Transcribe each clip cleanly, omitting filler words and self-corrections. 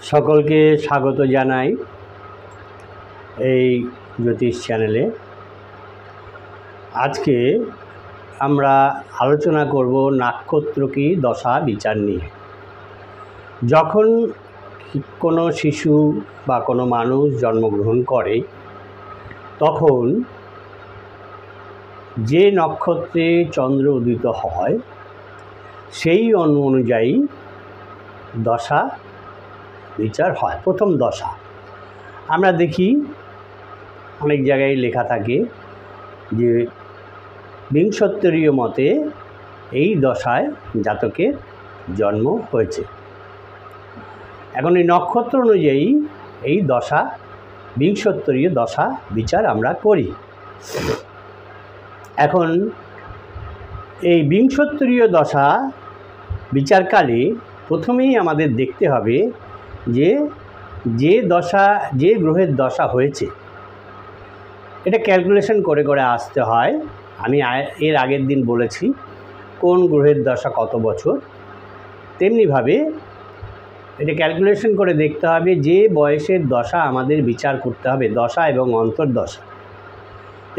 সকলকে স্বাগত জানাই এই জ্যোতিষ চ্যানেলে। আজকে আমরা আলোচনা করব নক্ষত্রকি দশা বিচার নিয়ে। যখন কোনো শিশু বা কোনো মানুষ জন্মগ্রহণ করে তখন যে নক্ষত্রে চন্দ্র উদিত হয় সেই অনুযায়ী দশা বিচার হয়। প্রথম দশা আমরা দেখি অনেক জায়গায় লেখা থাকে যে বিংশোত্তরীয় মতে এই দশায় জাতকের জন্ম হয়েছে। এখন এই নক্ষত্র অনুযায়ী এই দশা বিংশোত্তরীয় দশা বিচার আমরা করি। এখন এই বিংশোত্তরীয় দশা বিচারকালে প্রথমেই আমাদের দেখতে হবে যে দশা যে গ্রহের দশা হয়েছে এটা ক্যালকুলেশন করে করে আসতে হয়। আমি এর আগের দিন বলেছি কোন গ্রহের দশা কত বছর, তেমনিভাবে এটা ক্যালকুলেশন করে দেখতে হবে যে বয়সের দশা আমাদের বিচার করতে হবে। দশা এবং অন্তর্দশা,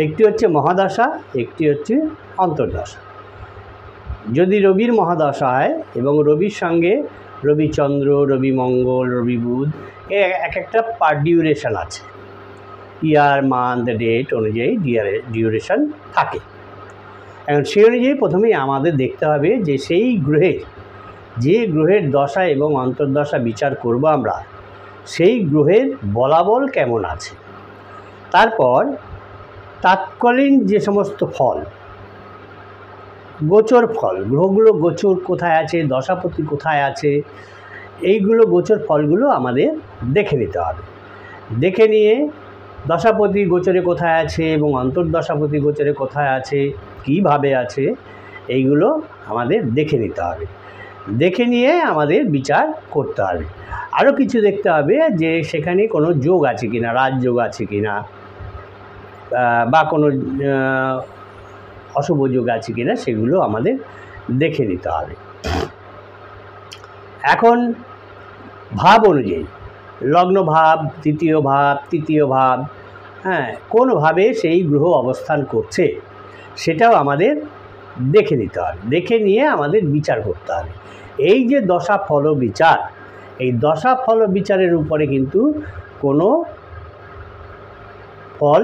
একটি হচ্ছে মহাদশা, একটি হচ্ছে অন্তর্দশা। যদি রবির মহাদশা হয় এবং রবির সঙ্গে রবি চন্দ্র, রবি মঙ্গল, রবি বুধ এক একটা পার ডিউরেশন আছে, ইয়ার মান্থ ডেট অনুযায়ী ডিউরেশন থাকে। এখন সেই অনুযায়ী প্রথমেই আমাদের দেখতে হবে যে সেই যে গ্রহের দশা এবং অন্তর্দশা বিচার করব আমরা, সেই গ্রহের বলাবল কেমন আছে। তারপর তাৎকালীন যে সমস্ত ফল, গোচর ফল, গ্রহগুলো গোচর কোথায় আছে, দশাপতি কোথায় আছে, এইগুলো গোচর ফলগুলো আমাদের দেখে নিতে হবে। দেখে নিয়ে দশাপতি গোচরে কোথায় আছে এবং অন্তর্দশাপতি গোচরে কোথায় আছে, কীভাবে আছে, এইগুলো আমাদের দেখে নিতে হবে। দেখে নিয়ে আমাদের বিচার করতে হবে। আরও কিছু দেখতে হবে যে সেখানে কোনো যোগ আছে কিনা, রাজযোগ আছে কিনা, বা কোনো অশুভ যোগ আছে কিনা, সেগুলো আমাদের দেখে নিতে হবে। এখন ভাব অনুযায়ী লগ্ন ভাব, তৃতীয় ভাব, কোনোভাবে সেই গ্রহ অবস্থান করছে সেটাও আমাদের দেখে নিতে হবে। দেখে নিয়ে আমাদের বিচার করতে হবে। এই যে দশা ফল বিচার, এই দশা ফল বিচারের উপরে কিন্তু কোনো ফল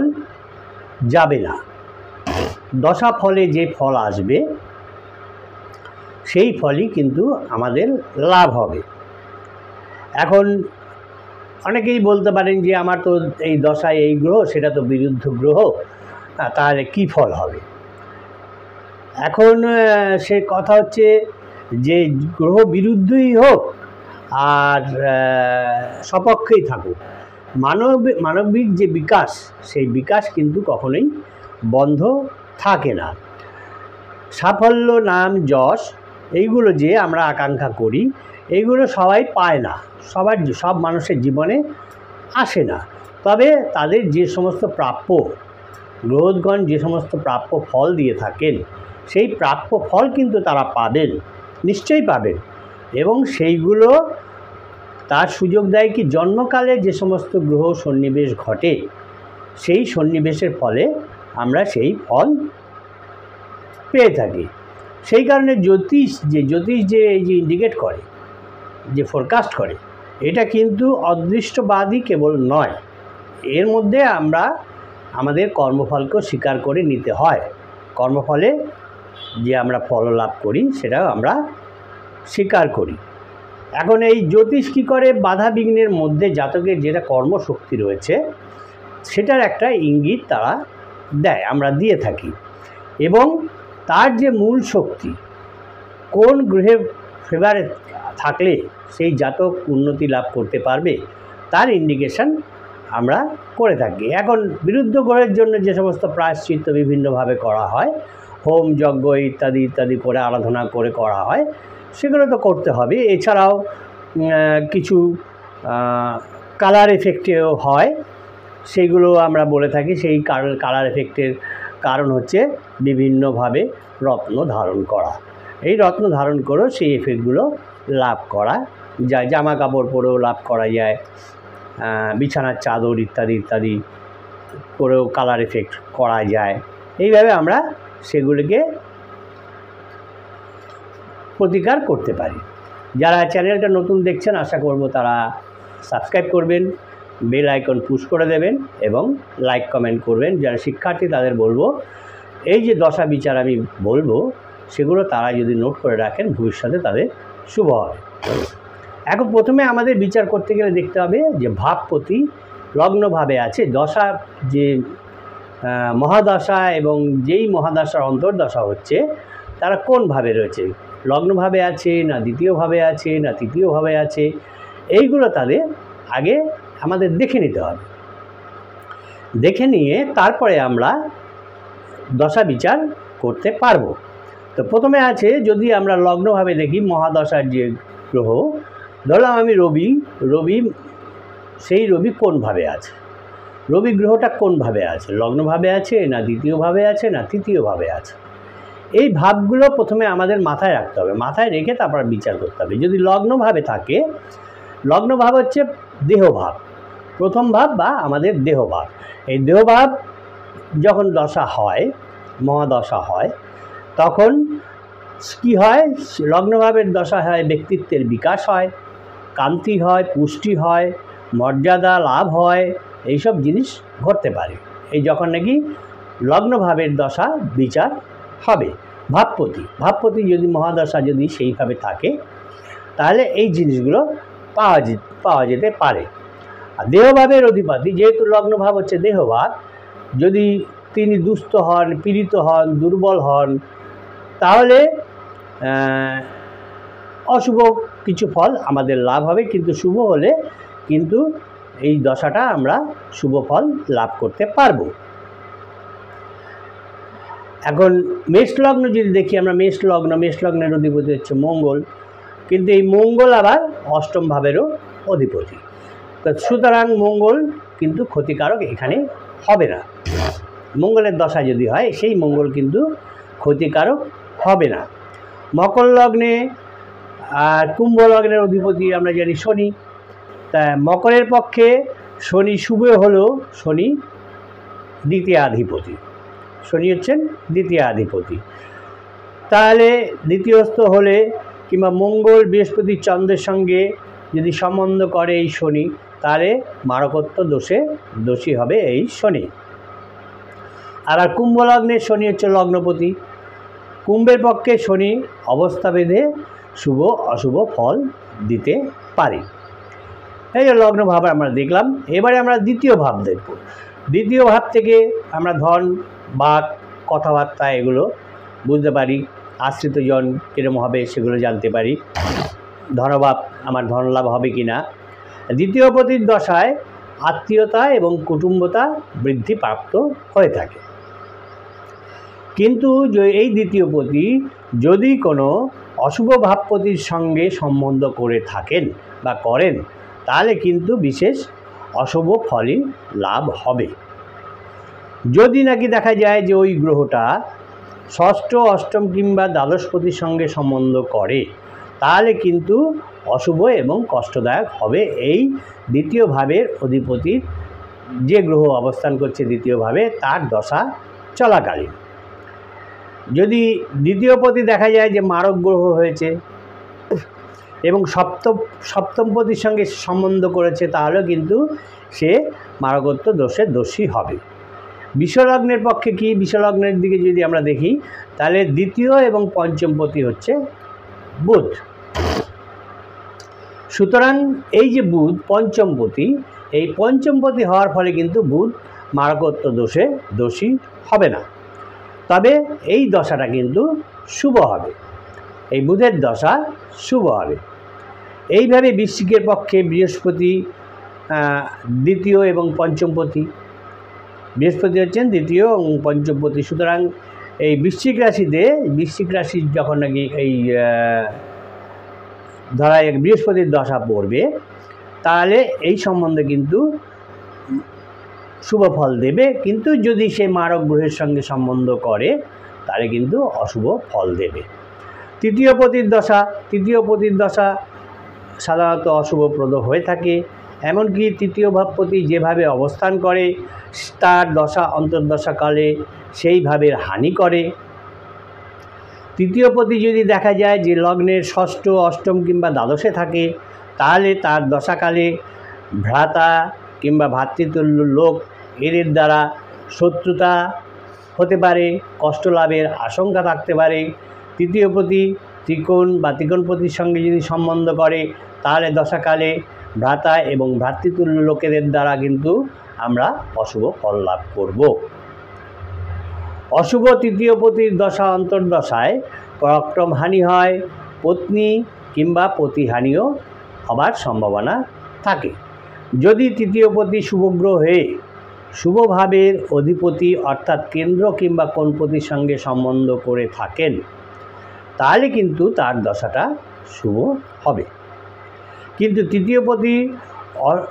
যাবে না। দশা ফলে যে ফল আসবে সেই ফলই কিন্তু আমাদের লাভ হবে। এখন অনেকেই বলতে পারেন যে আমার তো এই দশায় এই গ্রহ, সেটা তো বিরুদ্ধ গ্রহ, তাহলে কী ফল হবে। এখন সে কথা হচ্ছে যে গ্রহ বিরুদ্ধই হোক আর সপক্ষেই থাকুক, মানবিক যে বিকাশ, সেই বিকাশ কিন্তু কখনোই বন্ধ থাকে না। সাফল্য, নাম, যশ, এইগুলো যে আমরা আকাঙ্ক্ষা করি, এইগুলো সবাই পায় না, সব মানুষের জীবনে আসে না। তবে তাদের যে সমস্ত প্রাপ্য, গ্রহগণ যে সমস্ত প্রাপ্য ফল দিয়ে থাকেন, সেই প্রাপ্য ফল কিন্তু তারা পাবেন, নিশ্চয়ই পাবেন। এবং সেইগুলো তার সুযোগ দেয় কি, জন্মকালে যে সমস্ত গ্রহ সন্নিবেশ ঘটে, সেই সন্নিবেশের ফলে আমরা সেই ফল পেয়ে থাকি। সেই কারণে জ্যোতিষ যে এই যে ইন্ডিকেট করে, যে ফোরকাস্ট করে, এটা কিন্তু অদৃষ্টবাদী কেবল নয়, এর মধ্যে আমরা আমাদের কর্মফলকেও স্বীকার করে নিতে হয়। কর্মফলে যে আমরা ফল লাভ করি সেটাও আমরা স্বীকার করি। এখন এই জ্যোতিষ কী করে, বাধা বিঘ্নের মধ্যে জাতকের যেটা কর্মশক্তি রয়েছে সেটার একটা ইঙ্গিত তারা দেয়, আমরা দিয়ে থাকি। এবং তার যে মূল শক্তি, কোন গ্রহে ফেভারে থাকলে সেই জাতক উন্নতি লাভ করতে পারবে, তার ইন্ডিকেশন আমরা করে থাকি। এখন বিরুদ্ধ গ্রহের জন্য যে সমস্ত প্রায়শ্চিত্ত বিভিন্নভাবে করা হয়, হোম যজ্ঞ ইত্যাদি ইত্যাদি করে আরাধনা করে করা হয়, সেগুলো তো করতে হবে। এছাড়াও কিছু কালার এফেক্টেও হয়, সেইগুলো আমরা বলে থাকি। সেই কালার এফেক্টের কারণ হচ্ছে বিভিন্নভাবে রত্ন ধারণ করা। এই রত্ন ধারণ করেও সেই এফেক্টগুলো লাভ করা যায়, জামা কাপড় পরেও লাভ করা যায়, বিছানার চাদর ইত্যাদি ইত্যাদি করেও কালার এফেক্ট করা যায়। এইভাবে আমরা সেগুলিকে প্রতিকার করতে পারি। যারা চ্যানেলটা নতুন দেখছেন আশা করব তারা সাবস্ক্রাইব করবেন, বেল আইকন পুশ করে দেবেন এবং লাইক কমেন্ট করবেন। যারা শিক্ষার্থী তাদের বলবো এই যে দশা বিচার আমি বলবো সেগুলো তারা যদি নোট করে রাখেন ভবিষ্যতে তাদের শুভ হবে। এখন প্রথমে আমাদের বিচার করতে গেলে দেখতে হবে যে ভাবপতি লগ্নভাবে আছে, দশা যে মহাদশা এবং যেই মহাদশার অন্তর্দশা হচ্ছে তারা কোন ভাবে রয়েছে, লগ্নভাবে আছে না দ্বিতীয়ভাবে আছে না তৃতীয়ভাবে আছে, এইগুলো তাদের আগে আমাদের দেখে নিতে হবে। দেখে নিয়ে তারপরে আমরা দশা বিচার করতে পারবো। তো প্রথমে আছে, যদি আমরা লগ্নভাবে দেখি মহাদশার যে গ্রহ, ধরলাম আমি রবি, সেই রবি কোনভাবে আছে, রবি গ্রহটা কোনভাবে আছে, লগ্নভাবে আছে না দ্বিতীয়ভাবে আছে না তৃতীয়ভাবে আছে, এই ভাবগুলো প্রথমে আমাদের মাথায় রাখতে হবে। মাথায় রেখে তারপর বিচার করতে হবে। যদি লগ্নভাবে থাকে, লগ্নভাব হচ্ছে দেহভাব, প্রথম ভাব বা আমাদের দেহভাব। এই দেহভাব যখন দশা হয়, মহাদশা হয়, তখন কি হয়, লগ্নভাবের দশা হয় ব্যক্তিত্বের বিকাশ হয়, কান্তি হয়, পুষ্টি হয়, মর্যাদা লাভ হয়, এইসব জিনিস ঘটতে পারে। এই যখন নাকি লগ্নভাবের দশা বিচার হবে। ভাবপতি যদি মহাদশা যদি সেইভাবে থাকে তাহলে এই জিনিসগুলো পাওয়া যেতে পারে। আর দেহভাবের অধিপতি, যেহেতু লগ্নভাব হচ্ছে দেহভাব, যদি তিনি দুস্থ হন, পীড়িত হন, দুর্বল হন, তাহলে অশুভ কিছু ফল আমাদের লাভ হবে। কিন্তু শুভ হলে কিন্তু এই দশাটা আমরা শুভ ফল লাভ করতে পারবো। এখন মেষ লগ্ন যদি দেখি আমরা, মেষ লগ্নের অধিপতি হচ্ছে মঙ্গল, কিন্তু এই মঙ্গল আবার অষ্টম ভাবেরও অধিপতি। তো সুতরাং মঙ্গল কিন্তু ক্ষতিকারক এখানে হবে না। মঙ্গলের দশা যদি হয় সেই মঙ্গল কিন্তু ক্ষতিকারক হবে না। মকর লগ্নে আর কুম্ভ লগ্নের অধিপতি আমরা জানি শনি। তা মকরের পক্ষে শনি শুভ হলেও শনি দ্বিতীয়াধিপতি, শনি হচ্ছেন দ্বিতীয়াধিপতি। তাহলে দ্বিতীয়স্থ হলে কিংবা মঙ্গল বৃহস্পতি চন্দ্রের সঙ্গে যদি সম্বন্ধ করে এই শনি, তাহলে মারকত্ব দোষে দোষী হবে এই শনি। আর কুম্ভ লগ্নের শনি হচ্ছে লগ্নপতি, কুম্ভের পক্ষে শনি অবস্থা বেঁধে শুভ অশুভ ফল দিতে পারে। এই যে লগ্ন ভাব আমরা দেখলাম। এবারে আমরা দ্বিতীয় ভাব দেখব। দ্বিতীয় ভাব থেকে আমরা ধন, বাক, কথাবার্তা এগুলো বুঝতে পারি, আশ্রিত জন কীরকম হবে সেগুলো জানতে পারি, ধনভাব আমার ধন লাভ হবে কি না। দ্বিতীয় পতির দশায় আত্মীয়তা এবং কুটুম্বতা বৃদ্ধি প্রাপ্ত হয়ে থাকে। কিন্তু এই দ্বিতীয় পতি যদি কোনো অশুভ ভাবপতির সঙ্গে সম্বন্ধ করে থাকেন বা করেন, তাহলে কিন্তু বিশেষ অশুভ ফলই লাভ হবে। যদি নাকি দেখা যায় যে ওই গ্রহটা ষষ্ঠ, অষ্টম কিংবা দ্বাদশপতির সঙ্গে সম্বন্ধ করে, তাহলে কিন্তু অশুভ এবং কষ্টদায়ক হবে এই দ্বিতীয় ভাবের অধিপতির, যে গ্রহ অবস্থান করছে দ্বিতীয় ভাবে তার দশা চলাকালীন। যদি দ্বিতীয় পতি দেখা যায় যে মারক গ্রহ হয়েছে এবং সপ্তমপতির সঙ্গে সম্বন্ধ করেছে, তাহলেও কিন্তু সে মারকত্ব দোষের দোষী হবে। বিষলগ্নের পক্ষে কি, বিষলগ্নের দিকে যদি আমরা দেখি তাহলে দ্বিতীয় এবং পঞ্চমপতি হচ্ছে বুধ। সুতরাং এই যে বুধ পঞ্চমপতি, এই পঞ্চমপতি হওয়ার ফলে কিন্তু বুধ মারকত্ব দোষে দোষী হবে না, তবে এই দশাটা কিন্তু শুভ হবে, এই বুধের দশা শুভ হবে। এইভাবে বৃশ্চিকের পক্ষে বৃহস্পতি দ্বিতীয় এবং পঞ্চমপতি, বৃহস্পতি হচ্ছেন দ্বিতীয় এবং পঞ্চমপতি। সুতরাং এই বৃশ্চিক রাশির যখন নাকি এই ধরা এক বৃহস্পতির দশা পড়বে, তাহলে এই সম্বন্ধে কিন্তু শুভ ফল দেবে। কিন্তু যদি সে মারক গ্রহের সঙ্গে সম্বন্ধ করে তাহলে কিন্তু অশুভ ফল দেবে। তৃতীয় পতির দশা সাধারণত অশুভপ্রদ হয়ে থাকে। এমনকি তৃতীয় ভাবপতি যেভাবে অবস্থান করে তার দশা অন্তর্দশাকালে সেই ভাবের হানি করে। তৃতীয় পতি যদি দেখা যায় যে লগ্নের ষষ্ঠ, অষ্টম কিংবা দ্বাদশে থাকে, তাহলে তার দশাকালে ভ্রাতা কিংবা ভাতৃতুল্য লোক এদের দ্বারা শত্রুতা হতে পারে, কষ্ট লাভের আশঙ্কা থাকতে পারে। তৃতীয় পতি ত্রিকোণ বা ত্রিকোণপতির সঙ্গে যদি সম্বন্ধ করে, তাহলে দশাকালে ভ্রাতা এবং ভ্রাতৃতুল্য লোকেদের দ্বারা কিন্তু আমরা অশুভ ফল লাভ করব। অশুভ তৃতীয় পতির দশা অন্তর্দশায় পরাক্রমহানি হয়, পত্নী কিংবা পতিহানিও হবার সম্ভাবনা থাকে। যদি তৃতীয় পতি শুভগ্রহ হয়ে শুভভাবের অধিপতি অর্থাৎ কেন্দ্র কিংবা কোণপতির সঙ্গে সম্বন্ধ করে থাকেন, তাহলে কিন্তু তার দশাটা শুভ হবে। কিন্তু তৃতীয় পতি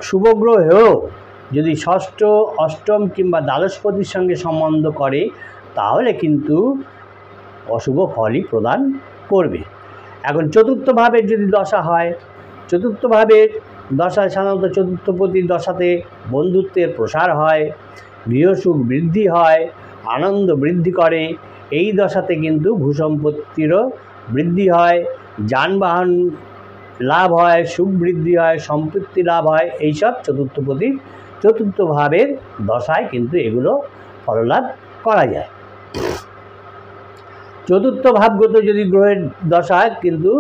শুভগ্রহ হয়েও যদি ষষ্ঠ, অষ্টম কিংবা দ্বাদশপতির সঙ্গে সম্বন্ধ করে, তাহলে কিন্তু অশুভ ফলই প্রদান করবে। এখন চতুর্থ ভাবের যদি দশা হয়, চতুর্থ ভাবের দশায় সাধারণত চতুর্থপতির দশাতে বন্ধুত্বের প্রসার হয়, গৃহসুখ বৃদ্ধি হয়, আনন্দ বৃদ্ধি করে। এই দশাতে কিন্তু ভূসম্পত্তিরও বৃদ্ধি হয়, যানবাহন লাভ হয়, সুখ বৃদ্ধি হয়, সম্পত্তি লাভ হয়। এইসব চতুর্থপতির চতুর্থ ভাবের দশায় কিন্তু এগুলো ফললাভ করা যায়। চতুর্থ ভাবগত যদি গ্রহের দশায় কিন্তু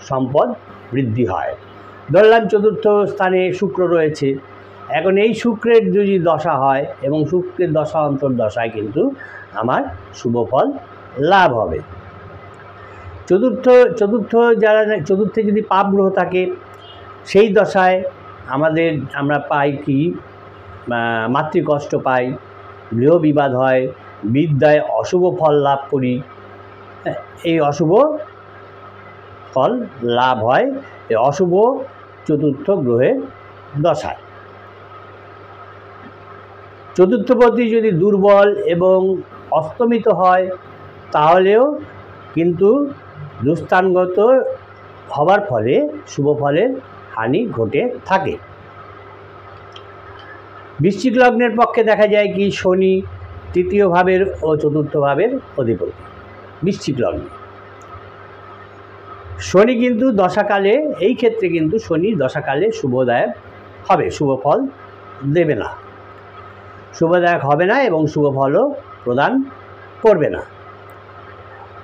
সম্পদ বৃদ্ধি হয়। ধরলাম চতুর্থ স্থানে শুক্র রয়েছে, এখন এই শুক্রের যদি দশা হয় এবং শুক্রের দশা অন্তর্দশায় কিন্তু আমার শুভ ফল লাভ হবে। চতুর্থে যদি পাপ গ্রহ থাকে, সেই দশায় আমরা পাই কি মাতৃকষ্ট পাই, গৃহবিবাদ হয়, বিদ্যায় অশুভ ফল লাভ করি। এই অশুভ ফল লাভ হয় এই অশুভ চতুর্থ গ্রহের দশায়। চতুর্থপতি যদি দুর্বল এবং অস্তমিত হয়, তাহলেও কিন্তু দুস্থানগত হবার ফলে শুভ ফলের হানি ঘটে থাকে। বৃশ্চিক লগ্নের পক্ষে দেখা যায় কি শনি তৃতীয় ভাবের ও চতুর্থ ভাবের অধিপতি। বৃশ্চিক লগ্নে শনি কিন্তু দশাকালে, এই ক্ষেত্রে কিন্তু শনি দশাকালে শুভদায়ক হবে, শুভ ফল দেবে না, শুভদায়ক হবে না এবং শুভ ফলও প্রদান করবে না।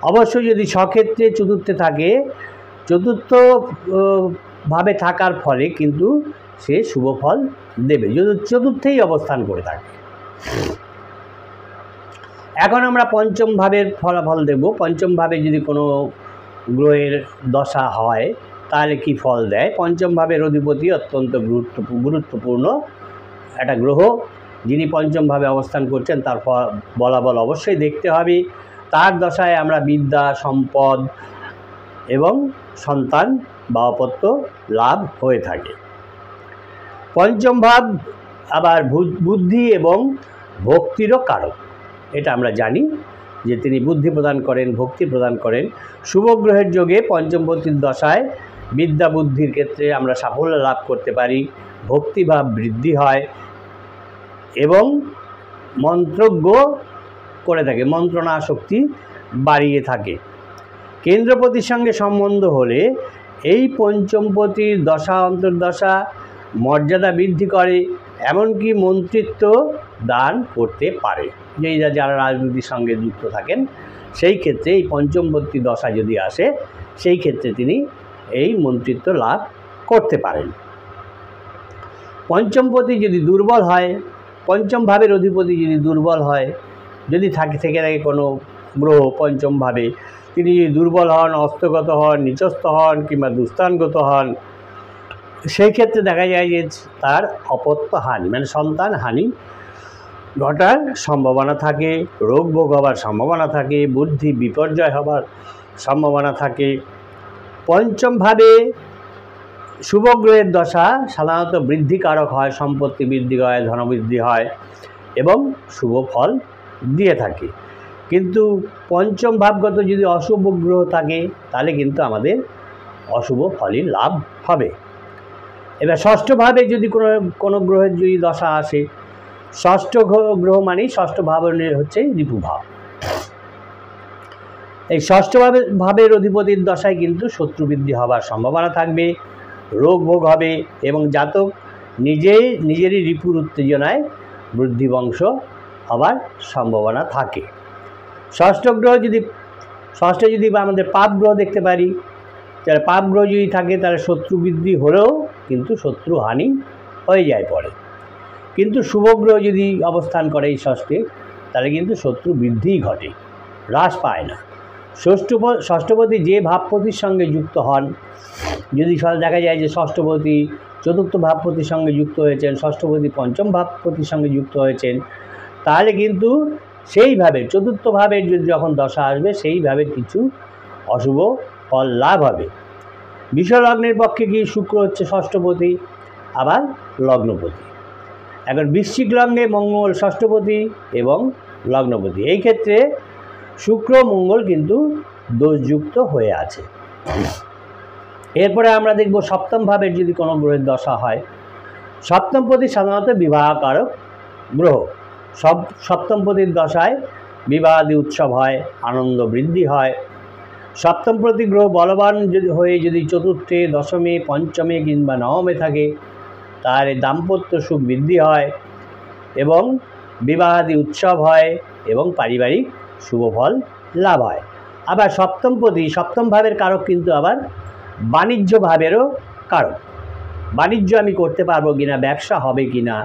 অবশ্য যদি স্বক্ষেত্রে চতুর্থে থাকে, চতুর্থ ভাবে থাকার ফলে কিন্তু সে শুভ ফল দেবে, যদি চতুর্থেই অবস্থান করে থাকে। এখন আমরা পঞ্চম ভাবের ফলাফল দেব। পঞ্চম ভাবে যদি কোনো গ্রহের দশা হয়, তাহলে কি ফল দেয়। পঞ্চম ভাবের অধিপতি অত্যন্ত গুরুত্বপূর্ণ একটা গ্রহ, যিনি পঞ্চম ভাবে অবস্থান করছেন তার বলাবল অবশ্যই দেখতে হবে। তার দশায় আমরা বিদ্যা, সম্পদ এবং সন্তান বা অপত্য লাভ হয়ে থাকে। পঞ্চম ভাব আবার বুদ্ধি এবং ভক্তিরও কারক, এটা আমরা জানি যে তিনি বুদ্ধি প্রদান করেন, ভক্তি প্রদান করেন। শুভ গ্রহের যোগে পঞ্চমপতির দশায় বিদ্যা বুদ্ধির ক্ষেত্রে আমরা সাফল্য লাভ করতে পারি, ভক্তিভাব বৃদ্ধি হয় এবং মন্ত্রজ্ঞ করে থাকে, মন্ত্রণা শক্তি বাড়িয়ে থাকে। কেন্দ্রপতির সঙ্গে সম্বন্ধ হলে এই পঞ্চমপতির দশা অন্তর্দশা মর্যাদা বৃদ্ধি করে, এমনকি মন্ত্রিত্ব দান করতে পারে। যারা রাজনীতির সঙ্গে যুক্ত থাকেন, সেই ক্ষেত্রে এই পঞ্চমপতি দশা যদি আসে, সেই ক্ষেত্রে তিনি এই মন্ত্রিত্ব লাভ করতে পারেন। পঞ্চমপতি যদি দুর্বল হয়, পঞ্চম ভাবের অধিপতি যদি দুর্বল হয়, যদি থেকে থাকে কোনো গ্রহ পঞ্চম ভাবে, তিনি যদি দুর্বল হন, অস্তগত হন, নিচস্থ হন কিংবা দুস্থানগত হন, সেই ক্ষেত্রে দেখা যায় যে তার অপত্য হানি মানে সন্তান হানি ঘটার সম্ভাবনা থাকে, রোগ ভোগ হবার সম্ভাবনা থাকে, বুদ্ধি বিপর্যয় হবার সম্ভাবনা থাকে। পঞ্চম ভাবে শুভগ্রহের দশা সাধারণত বৃদ্ধিকারক হয়, সম্পত্তি বৃদ্ধি হয়, ধনবৃদ্ধি হয় এবং শুভ ফল দিয়ে থাকে। কিন্তু পঞ্চম ভাবগত যদি অশুভ গ্রহ থাকে, তাহলে কিন্তু আমাদের অশুভ ফলই লাভ হবে। এবার ষষ্ঠভাবে যদি কোনো গ্রহের যদি দশা আসে, ষষ্ঠ গ্রহ মানেই ষষ্ঠ ভাবের হচ্ছে রিপুভাব। এই ষষ্ঠ ভাবের অধিপতির দশায় কিন্তু শত্রু বৃদ্ধি হবার সম্ভাবনা থাকবে, রোগ ভোগ হবে এবং জাতক নিজেরই রিপুর উত্তেজনায় বৃদ্ধিবংশ হবার সম্ভাবনা থাকে। ষষ্ঠে যদি আমাদের পাপ গ্রহ দেখতে পারি, তাহলে পাপ গ্রহ যদি থাকে তাহলে শত্রু বৃদ্ধি হলেও কিন্তু শত্রু হানি হয়ে যায় পরে। কিন্তু শুভ গ্রহ যদি অবস্থান করে এই ষষ্ঠে, তাহলে কিন্তু শত্রু বৃদ্ধিই ঘটে, হ্রাস পায় না। ষষ্ঠপতি যে ভাবপতির সঙ্গে যুক্ত হন, যদি দেখা যায় যে ষষ্ঠপতি চতুর্থ ভাবপতির সঙ্গে যুক্ত হয়েছেন, ষষ্ঠপতি পঞ্চম ভাবপতির সঙ্গে যুক্ত হয়েছেন, তাহলে কিন্তু সেইভাবে চতুর্থ ভাবের যখন দশা আসবে সেইভাবে কিছু অশুভ ফল লাভ হবে। বিষলগ্নের পক্ষে কি শুক্র হচ্ছে ষষ্ঠপতি, আবার লগ্নপতি। এখন বৃশ্চিক লগ্নে মঙ্গল ষষ্ঠপতি এবং লগ্নপতি। এই ক্ষেত্রে শুক্র মঙ্গল কিন্তু দোষযুক্ত হয়ে আছে। এরপরে আমরা দেখব সপ্তম ভাবের যদি কোনো গ্রহের দশা হয়। সপ্তমপতি সাধারণত বিবাহকারক গ্রহ। সপ্তমপতির দশায় বিবাহাদি উৎসব হয়, আনন্দ বৃদ্ধি হয়। সপ্তমপতি গ্রহ বলবান হয়ে যদি চতুর্থে, দশমে, পঞ্চমে কিংবা নবমে থাকে, তাহলে দাম্পত্য সুখ বৃদ্ধি হয় এবং বিবাহাদি উৎসব হয় এবং পারিবারিক শুভফল লাভ হয়। আবার সপ্তম ভাবের কারক কিন্তু আবার বাণিজ্য ভাবেরও কারক। বাণিজ্য আমি করতে পারবো কিনা, ব্যবসা হবে কিনা,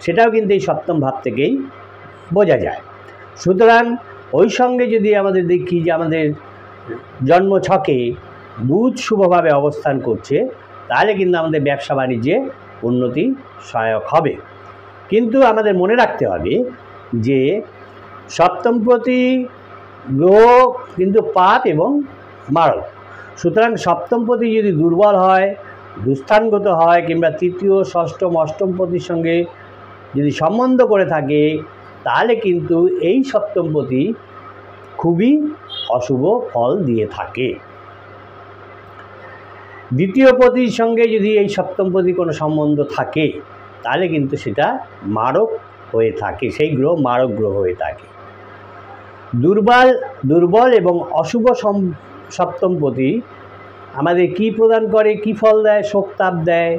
সেটাও কিন্তু এই সপ্তম ভাব থেকেই বোঝা যায়। সুতরাং ওই সঙ্গে যদি আমাদের দেখি যে আমাদের জন্ম ছকে বুধ শুভভাবে অবস্থান করছে, তাহলে কিন্তু আমাদের ব্যবসা বাণিজ্যে উন্নতি সহায়ক হবে। কিন্তু আমাদের মনে রাখতে হবে যে সপ্তমপতি গ্রহ কিন্তু পাপ এবং মারক। সুতরাং সপ্তমপতি যদি দুর্বল হয়, দুস্থানগত হয় কিংবা তৃতীয়, ষষ্ঠম, অষ্টমপতির সঙ্গে যদি সম্বন্ধ করে থাকে, তাহলে কিন্তু এই সপ্তমপতি খুবই অশুভ ফল দিয়ে থাকে। দ্বিতীয় পতির সঙ্গে যদি এই সপ্তমপতি কোনো সম্বন্ধ থাকে, তাহলে কিন্তু সেটা মারক হয়ে থাকে, সেই গ্রহ মারক গ্রহ হয়ে থাকে। দুর্বল এবং অশুভ সপ্তমপতি আমাদের কি প্রদান করে, কি ফল দেয়? শোকতাপ দেয়,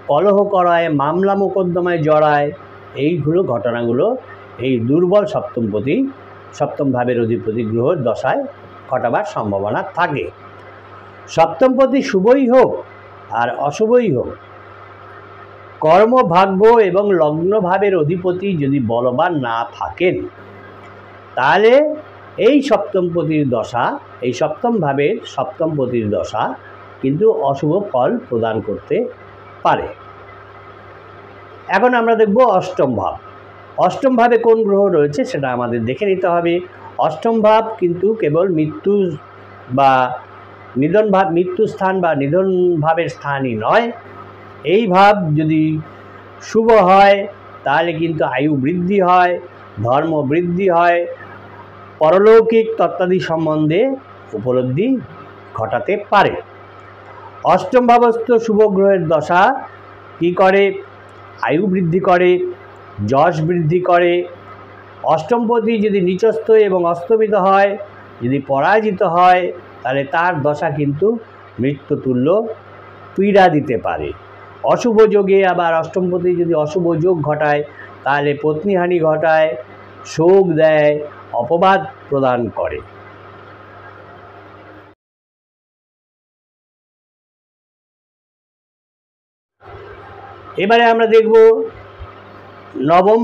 কলহ করায়, মামলা মোকদ্দমায় জড়ায়। এইগুলো ঘটনাগুলো এই দুর্বল সপ্তম ভাবের অধিপতি গ্রহের দশায় ঘটাবার সম্ভাবনা থাকে। সপ্তমপতি শুভই হোক আর অশুভই হোক, কর্ম, ভাগ্য এবং লগ্ন ভাবের অধিপতি যদি বলবান না থাকেন, তাহলে এই সপ্তমপতির দশা, এই সপ্তম ভাবের সপ্তমপতির দশা কিন্তু অশুভ ফল প্রদান করতে পারে। এখন আমরা দেখব অষ্টম ভাব। অষ্টম ভাবে কোন গ্রহ রয়েছে সেটা আমাদের দেখে নিতে হবে। অষ্টম ভাব কিন্তু কেবল মৃত্যু স্থান বা নিধন ভাবের স্থানই নয়। এই ভাব যদি শুভ হয় তাহলে কিন্তু আয়ু বৃদ্ধি হয়, ধর্ম বৃদ্ধি হয়, পরলৌকিক তত্ত্বাদি সম্বন্ধে উপলব্ধি ঘটাতে পারে। অষ্টম ভাবস্থ শুভ গ্রহের দশা কী করে? আয়ু বৃদ্ধি করে, যশ বৃদ্ধি করে। অষ্টমপতি যদি নিচস্থ এবং অস্তমিত হয়, যদি পরাজিত হয়, তাহলে তার দশা কিন্তু মৃত্যুতুল্য পীড়া দিতে পারে। অশুভ যোগে আবার অষ্টমপতি যদি অশুভ যোগ ঘটায়, তাহলে পত্নীহানি ঘটায়, শোক দেয়, অপবাদ প্রদান করে। এবারে আমরা দেখব নবম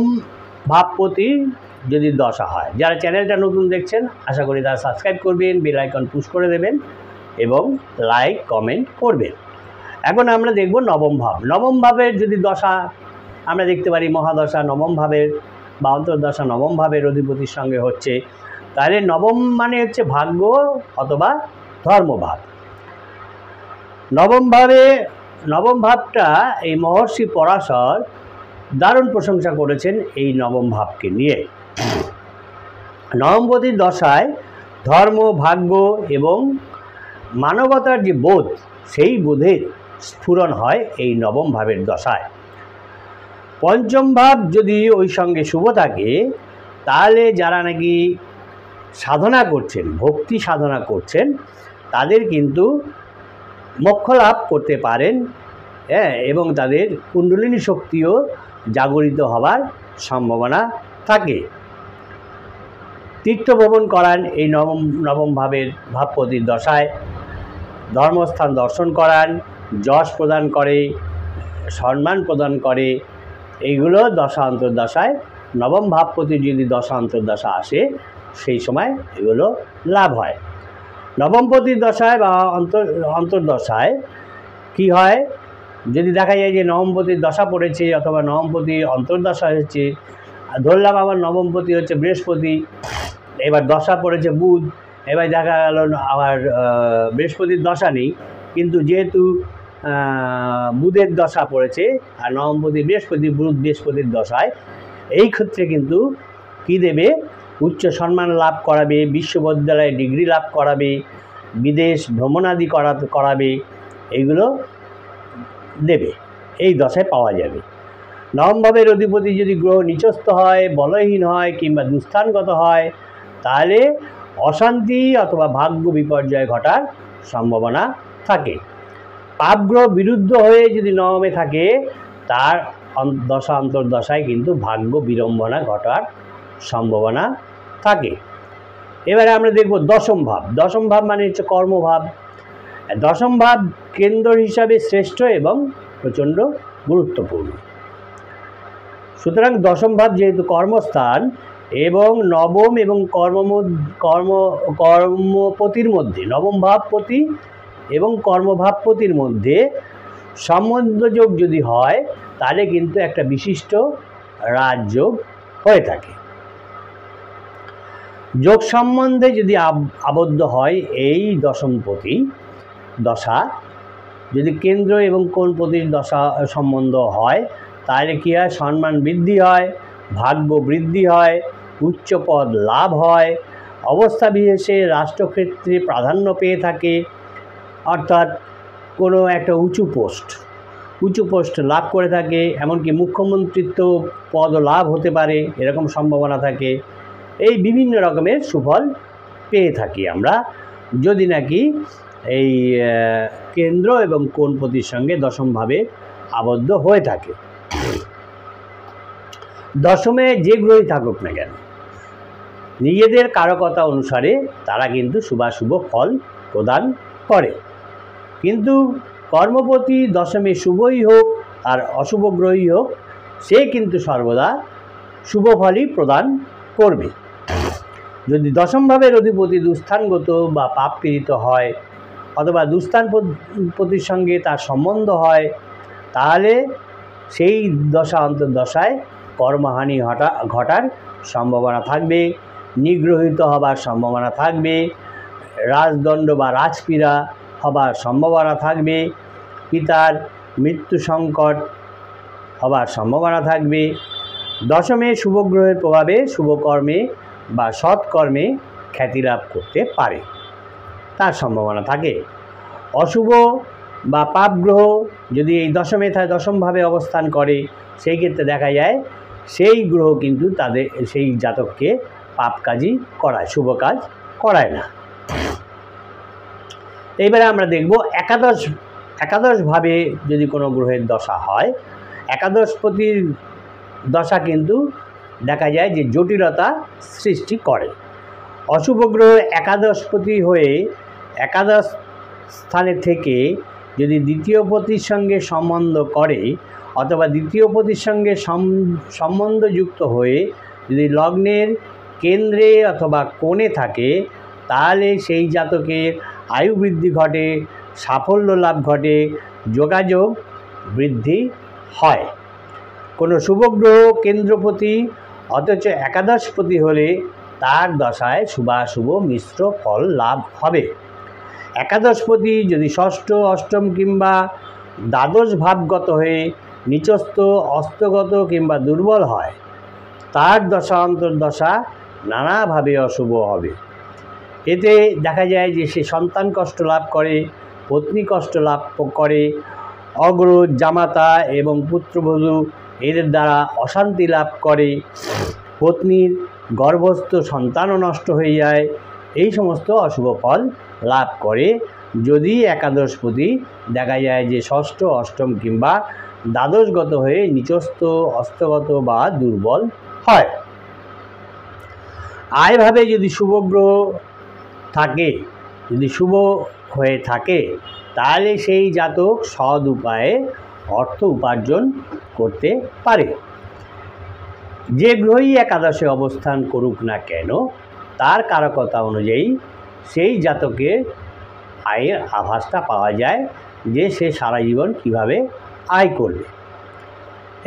ভাবপতি যদি দশা হয়। যারা চ্যানেলটা নতুন দেখছেন, আশা করি তারা সাবস্ক্রাইব করবেন, বেল আইকন পুশ করে দেবেন এবং লাইক কমেন্ট করবেন। এখন আমরা দেখব নবম ভাব। নবম ভাবের যদি দশা আমরা দেখতে পারি, মহাদশা নবম ভাবের বা অন্তর্দশা নবম ভাবের অধিপতির সঙ্গে হচ্ছে, তাহলে নবম মানে হচ্ছে ভাগ্য অথবা ধর্মভাব। নবম ভাবটা এই মহর্ষি পরাশর দারুণ প্রশংসা করেছেন এই নবম ভাবকে নিয়ে। নবমপতির দশায় ধর্ম, ভাগ্য এবং মানবতার যে বোধ সেই বোধের স্ফুরণ হয় এই নবম ভাবের দশায়। পঞ্চম ভাব যদি ওই সঙ্গে শুভ থাকে, তাহলে যারা নাকি সাধনা করছেন, ভক্তি সাধনা করছেন, তাদের কিন্তু মোক্ষ লাভ করতে পারেন, এবং তাদের কুণ্ডলিনী শক্তিও জাগরিত হবার সম্ভাবনা থাকে। তীর্থ ভ্রমণ করান এই নবম ভাবের ভাবপতির দশায়, ধর্মস্থান দর্শন করান, যশ প্রদান করে, সম্মান প্রদান করে, এইগুলো দশা অন্তর্দশায়, নবম ভাবপতির যদি দশা অন্তর্দশা আসে সেই সময় এগুলো লাভ হয়। নবমপতির দশায় বা অন্তর্দশায় কি হয়, যদি দেখা যায় যে নবমপতির দশা পড়েছে অথবা নবমপতির অন্তর্দশা হচ্ছে, ধরলাম আমার নবমপতি হচ্ছে বৃহস্পতি, এবার দশা পড়েছে বুধ, এবার দেখা গেল আবার বৃহস্পতির দশা নেই, কিন্তু যেহেতু বুধের দশা পড়েছে আর নবমপতি বৃহস্পতির দশায়, এই ক্ষেত্রে কিন্তু কী দেবে, উচ্চ সম্মান লাভ করাবে, বিশ্ববিদ্যালয়ে ডিগ্রি লাভ করাবে, বিদেশ ভ্রমণাদি করাবে, এইগুলো দেবে, এই দশায় পাওয়া যাবে। নবম ভাবের অধিপতি যদি গ্রহ নিচস্থ হয়, বলহীন হয় কিংবা দুস্থানগত হয়, তাহলে অশান্তি অথবা ভাগ্য বিপর্যয় ঘটার সম্ভাবনা থাকে। পাপগ্রহ বিরুদ্ধ হয়ে যদি নবমে থাকে, তার দশা অন্তর্দশায় কিন্তু ভাগ্য বিড়ম্বনা ঘটার সম্ভাবনা থাকে। এবারে আমরা দেখব দশম ভাব। দশম ভাব মানে হচ্ছে কর্মভাব। দশম ভাব কেন্দ্র হিসাবে শ্রেষ্ঠ এবং প্রচণ্ড গুরুত্বপূর্ণ। সুতরাং দশম ভাব যেহেতু কর্মস্থান, এবং নবম এবং কর্মপতির মধ্যে, নবম ভাবপতি এবং কর্মভাবপতির মধ্যে সম্বন্ধযোগ যদি হয়, তাহলে কিন্তু একটা বিশিষ্ট রাজযোগ হয়ে থাকে। যোগ সম্বন্ধে যদি আবদ্ধ হয় এই দশমপতি দশা, যদি কেন্দ্র এবং কোণপতির দশা সম্বন্ধ হয়, তাহলে কী হয়, সম্মান বৃদ্ধি হয়, ভাগ্য বৃদ্ধি হয়, উচ্চ পদ লাভ হয়, অবস্থা বিশেষে রাষ্ট্রক্ষেত্রে প্রাধান্য পেয়ে থাকে, অর্থাৎ কোনো একটা উঁচু পোস্ট লাভ করে থাকে, এমনকি মুখ্যমন্ত্রিত্ব পদ লাভ হতে পারে, এরকম সম্ভাবনা থাকে। এই বিভিন্ন রকমের সুফল পেয়ে থাকি আমরা, যদি নাকি এই কেন্দ্র এবং কোণপতির সঙ্গে দশমভাবে আবদ্ধ হয়ে থাকে। দশমে যে গ্রহই থাকুক না কেন, নিজেদের কারকতা অনুসারে তারা কিন্তু শুভাশুভ ফল প্রদান করে, কিন্তু কর্মপতি দশমে শুভই হোক আর অশুভ গ্রহই হোক, সে কিন্তু সর্বদা শুভ ফলই প্রদান করবে। যদি দশম ভাবের অধিপতি দুস্থানগত বা পাপ পীড়িত হয়, অথবা দুস্থানপতির সঙ্গে তার সম্বন্ধ হয়, তাহলে সেই দশা অন্তর্দশায় কর্মহানি ঘটার সম্ভাবনা থাকবে, নিগ্রহিত হবার সম্ভাবনা থাকবে, রাজদণ্ড বা রাজপীড়া হবার সম্ভাবনা থাকবে, পিতার মৃত্যু সংকট হবার সম্ভাবনা থাকবে। দশমে শুভগ্রহের প্রভাবে শুভকর্মে বা সৎকর্মে খ্যাতি লাভ করতে পারে, তার সম্ভাবনা থাকে। অশুভ বা পাপ গ্রহ যদি এই দশমে দশমভাবে অবস্থান করে, সেই ক্ষেত্রে দেখা যায় সেই গ্রহ কিন্তু সেই জাতককে পাপ কাজই করায়, শুভ কাজ করায় না। এইবারে আমরা দেখব একাদশভাবে যদি কোনো গ্রহের দশা হয়, একাদশপতির দশা কিন্তু দেখা যায় যে জটিলতা সৃষ্টি করে। অশুভ গ্রহ একাদশপতি হয়ে একাদশ স্থানে থেকে যদি দ্বিতীয়পতির সঙ্গে সম্বন্ধ করে, অথবা দ্বিতীয়পতির সঙ্গে সম্বন্ধযুক্ত হয়ে যদি লগ্নের কেন্দ্রে অথবা কোণে থাকে, তাহলে সেই জাতকের আয়ু বৃদ্ধি ঘটে, সাফল্য লাভ ঘটে, যোগাযোগ বৃদ্ধি হয়। কোনো শুভগ্রহ কেন্দ্রপতি অথচ একাদশপতি হলে তার দশায় শুভাশুভ মিশ্র ফল লাভ হবে। একাদশপতি যদি ষষ্ঠ, অষ্টম কিংবা দ্বাদশ ভাবগত হয়ে নিচস্থ, অস্তগত কিংবা দুর্বল হয়, তার দশা অন্তর্দশা নানাভাবে অশুভ হবে। এতে দেখা যায় যে সে সন্তান কষ্ট লাভ করে, পত্নী কষ্ট লাভ করে, অগ্রজ, জামাতা এবং পুত্রবধূ এদের দ্বারা অশান্তি লাভ করে, পত্নীর গর্ভস্থ সন্তানও নষ্ট হয়ে যায়, এই সমস্ত অশুভ ফল লাভ করে যদি একাদশপতি দেখা যায় যে ষষ্ঠ, অষ্টম কিংবা দ্বাদশগত হয়ে নিচস্থ, অস্তগত বা দুর্বল হয়। আয়ভাবে যদি শুভ গ্রহ থাকে, যদি শুভ হয়ে থাকে, তাহলে সেই জাতক সৎ উপায়ে অর্থ উপার্জন করতে পারে। যে গ্রহই একাদশে অবস্থান করুক না কেন, তার কারকতা অনুযায়ী সেই জাতকের আয়ের আভাসটা পাওয়া যায় যে সে সারা জীবন কীভাবে আয় করবে।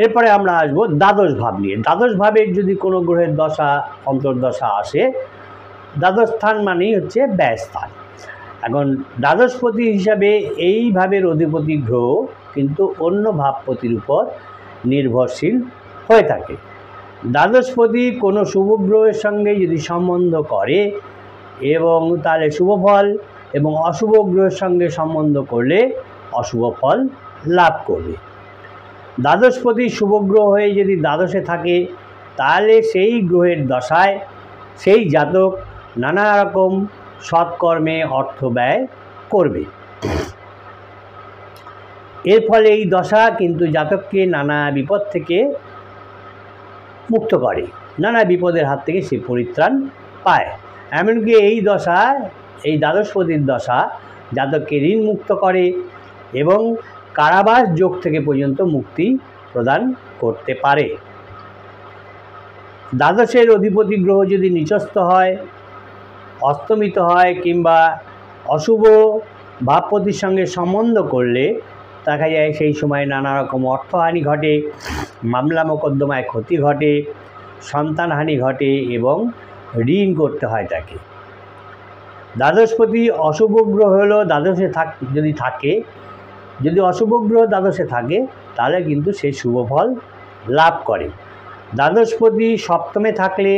এরপরে আমরা আসবো দ্বাদশ ভাব নিয়ে। দ্বাদশ ভাবের যদি কোনো গ্রহের দশা, অন্তর্দশা আসে, দ্বাদশ স্থান মানেই হচ্ছে ব্যয় স্থান। এখন দ্বাদশপতি হিসাবে এই ভাবের অধিপতি গ্রহ কিন্তু অন্য ভাবপতির উপর নির্ভরশীল হয়ে থাকে। দ্বাদশপতি কোনো শুভ গ্রহের সঙ্গে যদি সম্বন্ধ করে এবং তাহলে শুভ ফল, এবং অশুভ গ্রহের সঙ্গে সম্বন্ধ করলে অশুভ ফল লাভ করবে। দ্বাদশপতি শুভ গ্রহ হয়ে যদি দ্বাদশে থাকে, তাহলে সেই গ্রহের দশায় সেই জাতক নানা রকম সৎকর্মে অর্থ ব্যয় করবে। এর ফলে এই দশা কিন্তু জাতককে নানা বিপদ থেকে মুক্ত করে, নানা বিপদের হাত থেকে সে পরিত্রাণ পায়। এমনকি এই দশা, এই দ্বাদশপতির দশা জাতককে ঋণ মুক্ত করে এবং কারাবাস যোগ থেকে পর্যন্ত মুক্তি প্রদান করতে পারে। দ্বাদশের অধিপতি গ্রহ যদি নিচস্থ হয়, অস্তমিত হয় কিংবা অশুভ ভাবপতির সঙ্গে সম্বন্ধ করলে দেখা যায় সেই সময় নানা রকম অর্থহানি ঘটে, মামলা মোকদ্দমায় ক্ষতি ঘটে, সন্তানহানি ঘটে এবং ঋণ করতে হয় তাকে। দ্বাদশপতি অশুভ গ্রহ হলো দ্বাদশে যদি থাকে, যদি অশুভ গ্রহ দ্বাদশে থাকে, তাহলে কিন্তু সে শুভ ফল লাভ করে। দ্বাদশপতি সপ্তমে থাকলে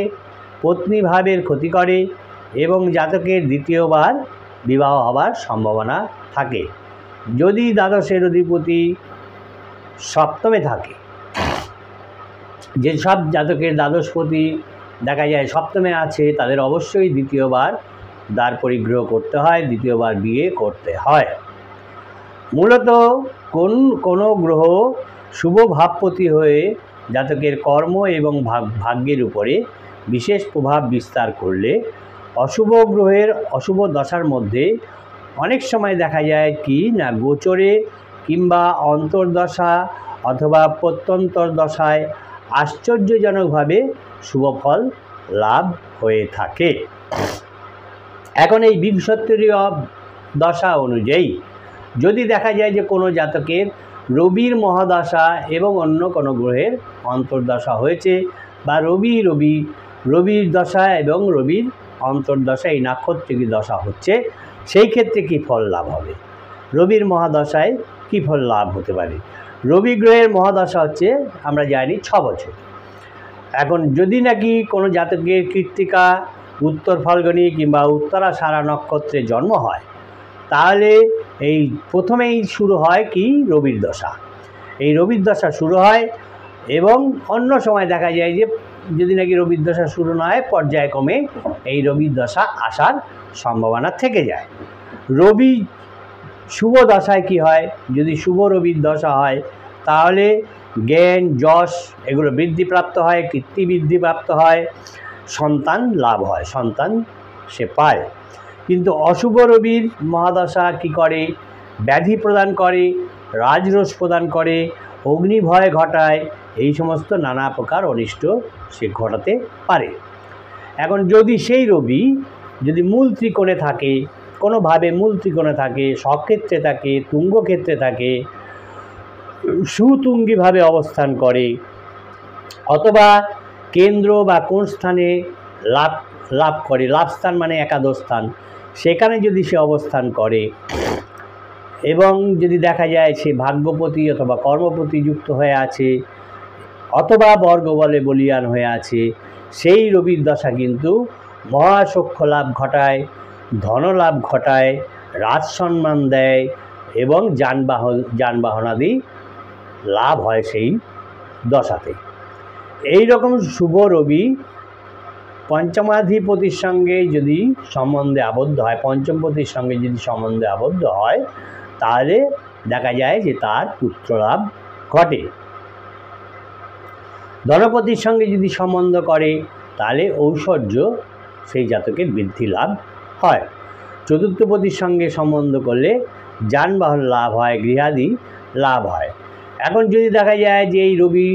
পত্নী ভাবের ক্ষতি করে এবং জাতকের দ্বিতীয়বার বিবাহ হবার সম্ভাবনা থাকে। যদি দ্বাদশের অধিপতি সপ্তমে থাকে, যেসব জাতকের দ্বাদশপতি দেখা যায় সপ্তমে আছে, তাদের অবশ্যই দ্বিতীয়বার দ্বার পরিগ্রহ করতে হয়, দ্বিতীয়বার বিয়ে করতে হয়। মূলত কোনো গ্রহ শুভ ভাবপতি হয়ে জাতকের কর্ম এবং ভাগ্যের উপরে বিশেষ প্রভাব বিস্তার করলে অশুভ গ্রহের অশুভ দশার মধ্যে অনেক সময় দেখা যায় কি না, গোচরে কিংবা অন্তর্দশা অথবা প্রত্যন্তর দশায় আশ্চর্যজনকভাবে শুভ ফল লাভ হয়ে থাকে। এখন এই বিংশোত্তরীয় দশা অনুযায়ী যদি দেখা যায় যে কোনো জাতকের রবির মহাদশা এবং অন্য কোনো গ্রহের অন্তর্দশা হয়েছে, বা রবির দশা এবং রবির অন্তর্দশা, এই নাক্ষত্রিক দশা হচ্ছে, সেই ক্ষেত্রে কী ফল লাভ হবে? রবির মহাদশায় কী ফল লাভ হতে পারে? রবি গ্রহের মহাদশা হচ্ছে আমরা জানি 6 বছর। এখন যদি নাকি কোনো জাতকের কৃত্তিকা, উত্তর ফাল্গুনী কিংবা উত্তরাষাঢ়া নক্ষত্রে জন্ম হয়, তাহলে এই প্রথমেই শুরু হয় কি রবির দশা। এই রবির দশা শুরু হয় এবং অন্য সময় দেখা যায় যে যদি নাকি রবির দশা শুরু না হয়, পর্যায়ক্রমে এই রবির দশা আসার সম্ভাবনা থেকে যায়। রবি শুভ দশায় কি হয়? যদি শুভ রবির দশা হয়, তাহলে জ্ঞান, যশ এগুলো বৃদ্ধিপ্রাপ্ত হয়, কীর্তি বৃদ্ধিপ্রাপ্ত হয়, সন্তান লাভ হয়, সন্তান সে পায়। কিন্তু অশুভ রবির মহাদশা কি করে? ব্যাধি প্রদান করে, রাজরোষ প্রদান করে, অগ্নিভয় ঘটায়, এই সমস্ত নানা প্রকার অনিষ্ট সে ঘটাতে পারে। এখন যদি সেই রবি যদি মূল ত্রিকোণে থাকে, কোনোভাবে মূল ত্রিকোণে থাকে, স্বক্ষেত্রে থাকে, তুঙ্গক্ষেত্রে থাকে, সুতুঙ্গীভাবে অবস্থান করে, অথবা কেন্দ্র বা কোন স্থানে লাভ করে, লাভস্থান মানে একাদশ স্থান, সেখানে যদি সে অবস্থান করে এবং যদি দেখা যায় সে ভাগ্যপতি অথবা কর্মপতি যুক্ত হয়ে আছে, অথবা বর্গবলে বলীয়ান হয়ে আছে, সেই রবির দশা কিন্তু মহাসখ্য লাভ ঘটায়, ধনলাভ ঘটায়, রাজসম্মান দেয় এবং যানবাহনাদি লাভ হয় সেই দশাতে। এই রকম শুভ রবি পঞ্চমাধিপতির সঙ্গে যদি সম্বন্ধে আবদ্ধ হয়, পঞ্চমপতির সঙ্গে যদি সম্বন্ধে আবদ্ধ হয়, তাহলে দেখা যায় যে তার পুত্রলাভ ঘটে। ধনপতির সঙ্গে যদি সম্বন্ধ করে তাহলে ঐশ্বর্য সেই জাতকের বৃদ্ধি লাভ হয়। চতুর্থপতির সঙ্গে সম্বন্ধ করলে যানবাহন লাভ হয়, গৃহাদি লাভ হয়। এখন যদি দেখা যায় যে এই রবি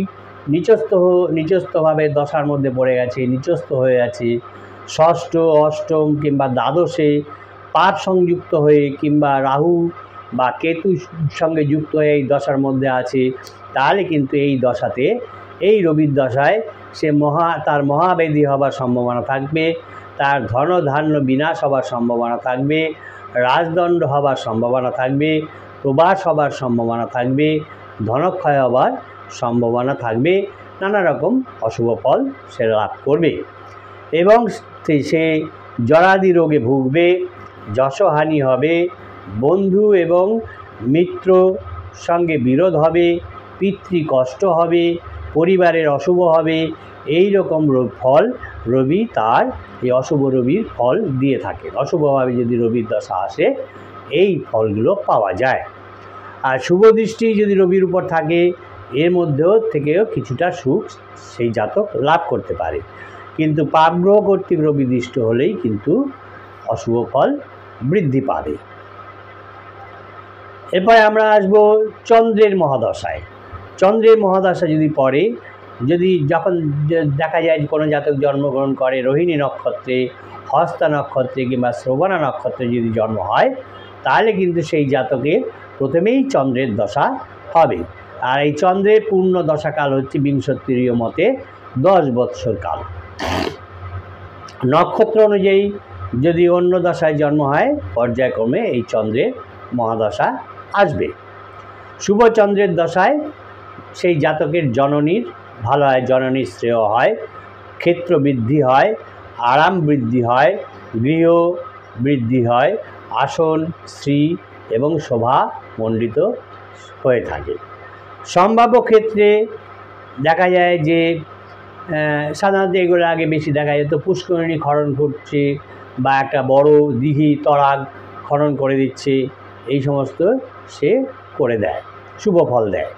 নিচস্থভাবে দশার মধ্যে পড়ে গেছে, নিচস্থ হয়ে আছে, ষষ্ঠ, অষ্টম কিংবা দ্বাদশে পাপ সংযুক্ত হয়ে কিংবা রাহু বা কেতুর সঙ্গে যুক্ত হয়ে এই দশার মধ্যে আছে, তাহলে কিন্তু এই দশাতে, এই রবির দশায় সে তার মহাবেদী হবার সম্ভাবনা থাকবে, তার ধন ধান্য বিনাশ হবার সম্ভাবনা থাকবে, রাজদণ্ড হবার সম্ভাবনা থাকবে, প্রবাস হবার সম্ভাবনা থাকবে, ধনক্ষয় হবার সম্ভাবনা থাকবে, নানা রকম অশুভ ফল সে লাভ করবে এবং সে জরাদি রোগে ভুগবে, যশহানি হবে, বন্ধু এবং মিত্র সঙ্গে বিরোধ হবে, পিতৃকষ্ট হবে, পরিবারের অশুভ হবে। এই রকম ফল রবি তার এই অশুভ রবির ফল দিয়ে থাকে। অশুভভাবে যদি রবির দশা আসে এই ফলগুলো পাওয়া যায়। আর শুভ দৃষ্টি যদি রবির উপর থাকে এর থেকেও কিছুটা সুখ সেই জাতক লাভ করতে পারে, কিন্তু পাপগ্রহ কর্তৃক রবি দৃষ্ট হলেই কিন্তু অশুভ ফল বৃদ্ধি পাবে। এরপরে আমরা আসবো চন্দ্রের মহাদশায়। চন্দ্রের মহাদশা যদি পড়ে, যখন দেখা যায় কোনো জাতক জন্মগ্রহণ করে রোহিণী নক্ষত্রে, হস্তা নক্ষত্রে কিংবা শ্রবণা নক্ষত্রে যদি জন্ম হয়, তাহলে কিন্তু সেই জাতকের প্রথমেই চন্দ্রের দশা হবে। আর এই চন্দ্রের পূর্ণ দশাকাল হচ্ছে বিংশোত্তরীয় মতে 10 বৎসর কাল। নক্ষত্র অনুযায়ী যদি অন্য দশায় জন্ম হয়, পর্যায়ক্রমে এই চন্দ্রের মহাদশা আসবে। শুভ চন্দ্রের দশায় সেই জাতকের জননীর ভালো হয়, জননীর শ্রেয় হয়, ক্ষেত্র বৃদ্ধি হয়, আরাম বৃদ্ধি হয়, গৃহ বৃদ্ধি হয়, আসন, শ্রী এবং শোভা মণ্ডিত হয়ে থাকে। সম্ভাব্য ক্ষেত্রে দেখা যায় যে সাধারণত এগুলো আগে বেশি দেখা যেত, পুষ্করিণী খনন করছে বা একটা বড় দিঘি তড়াগ খনন করে দিচ্ছে, এই সমস্ত সে করে দেয়, শুভ ফল দেয়।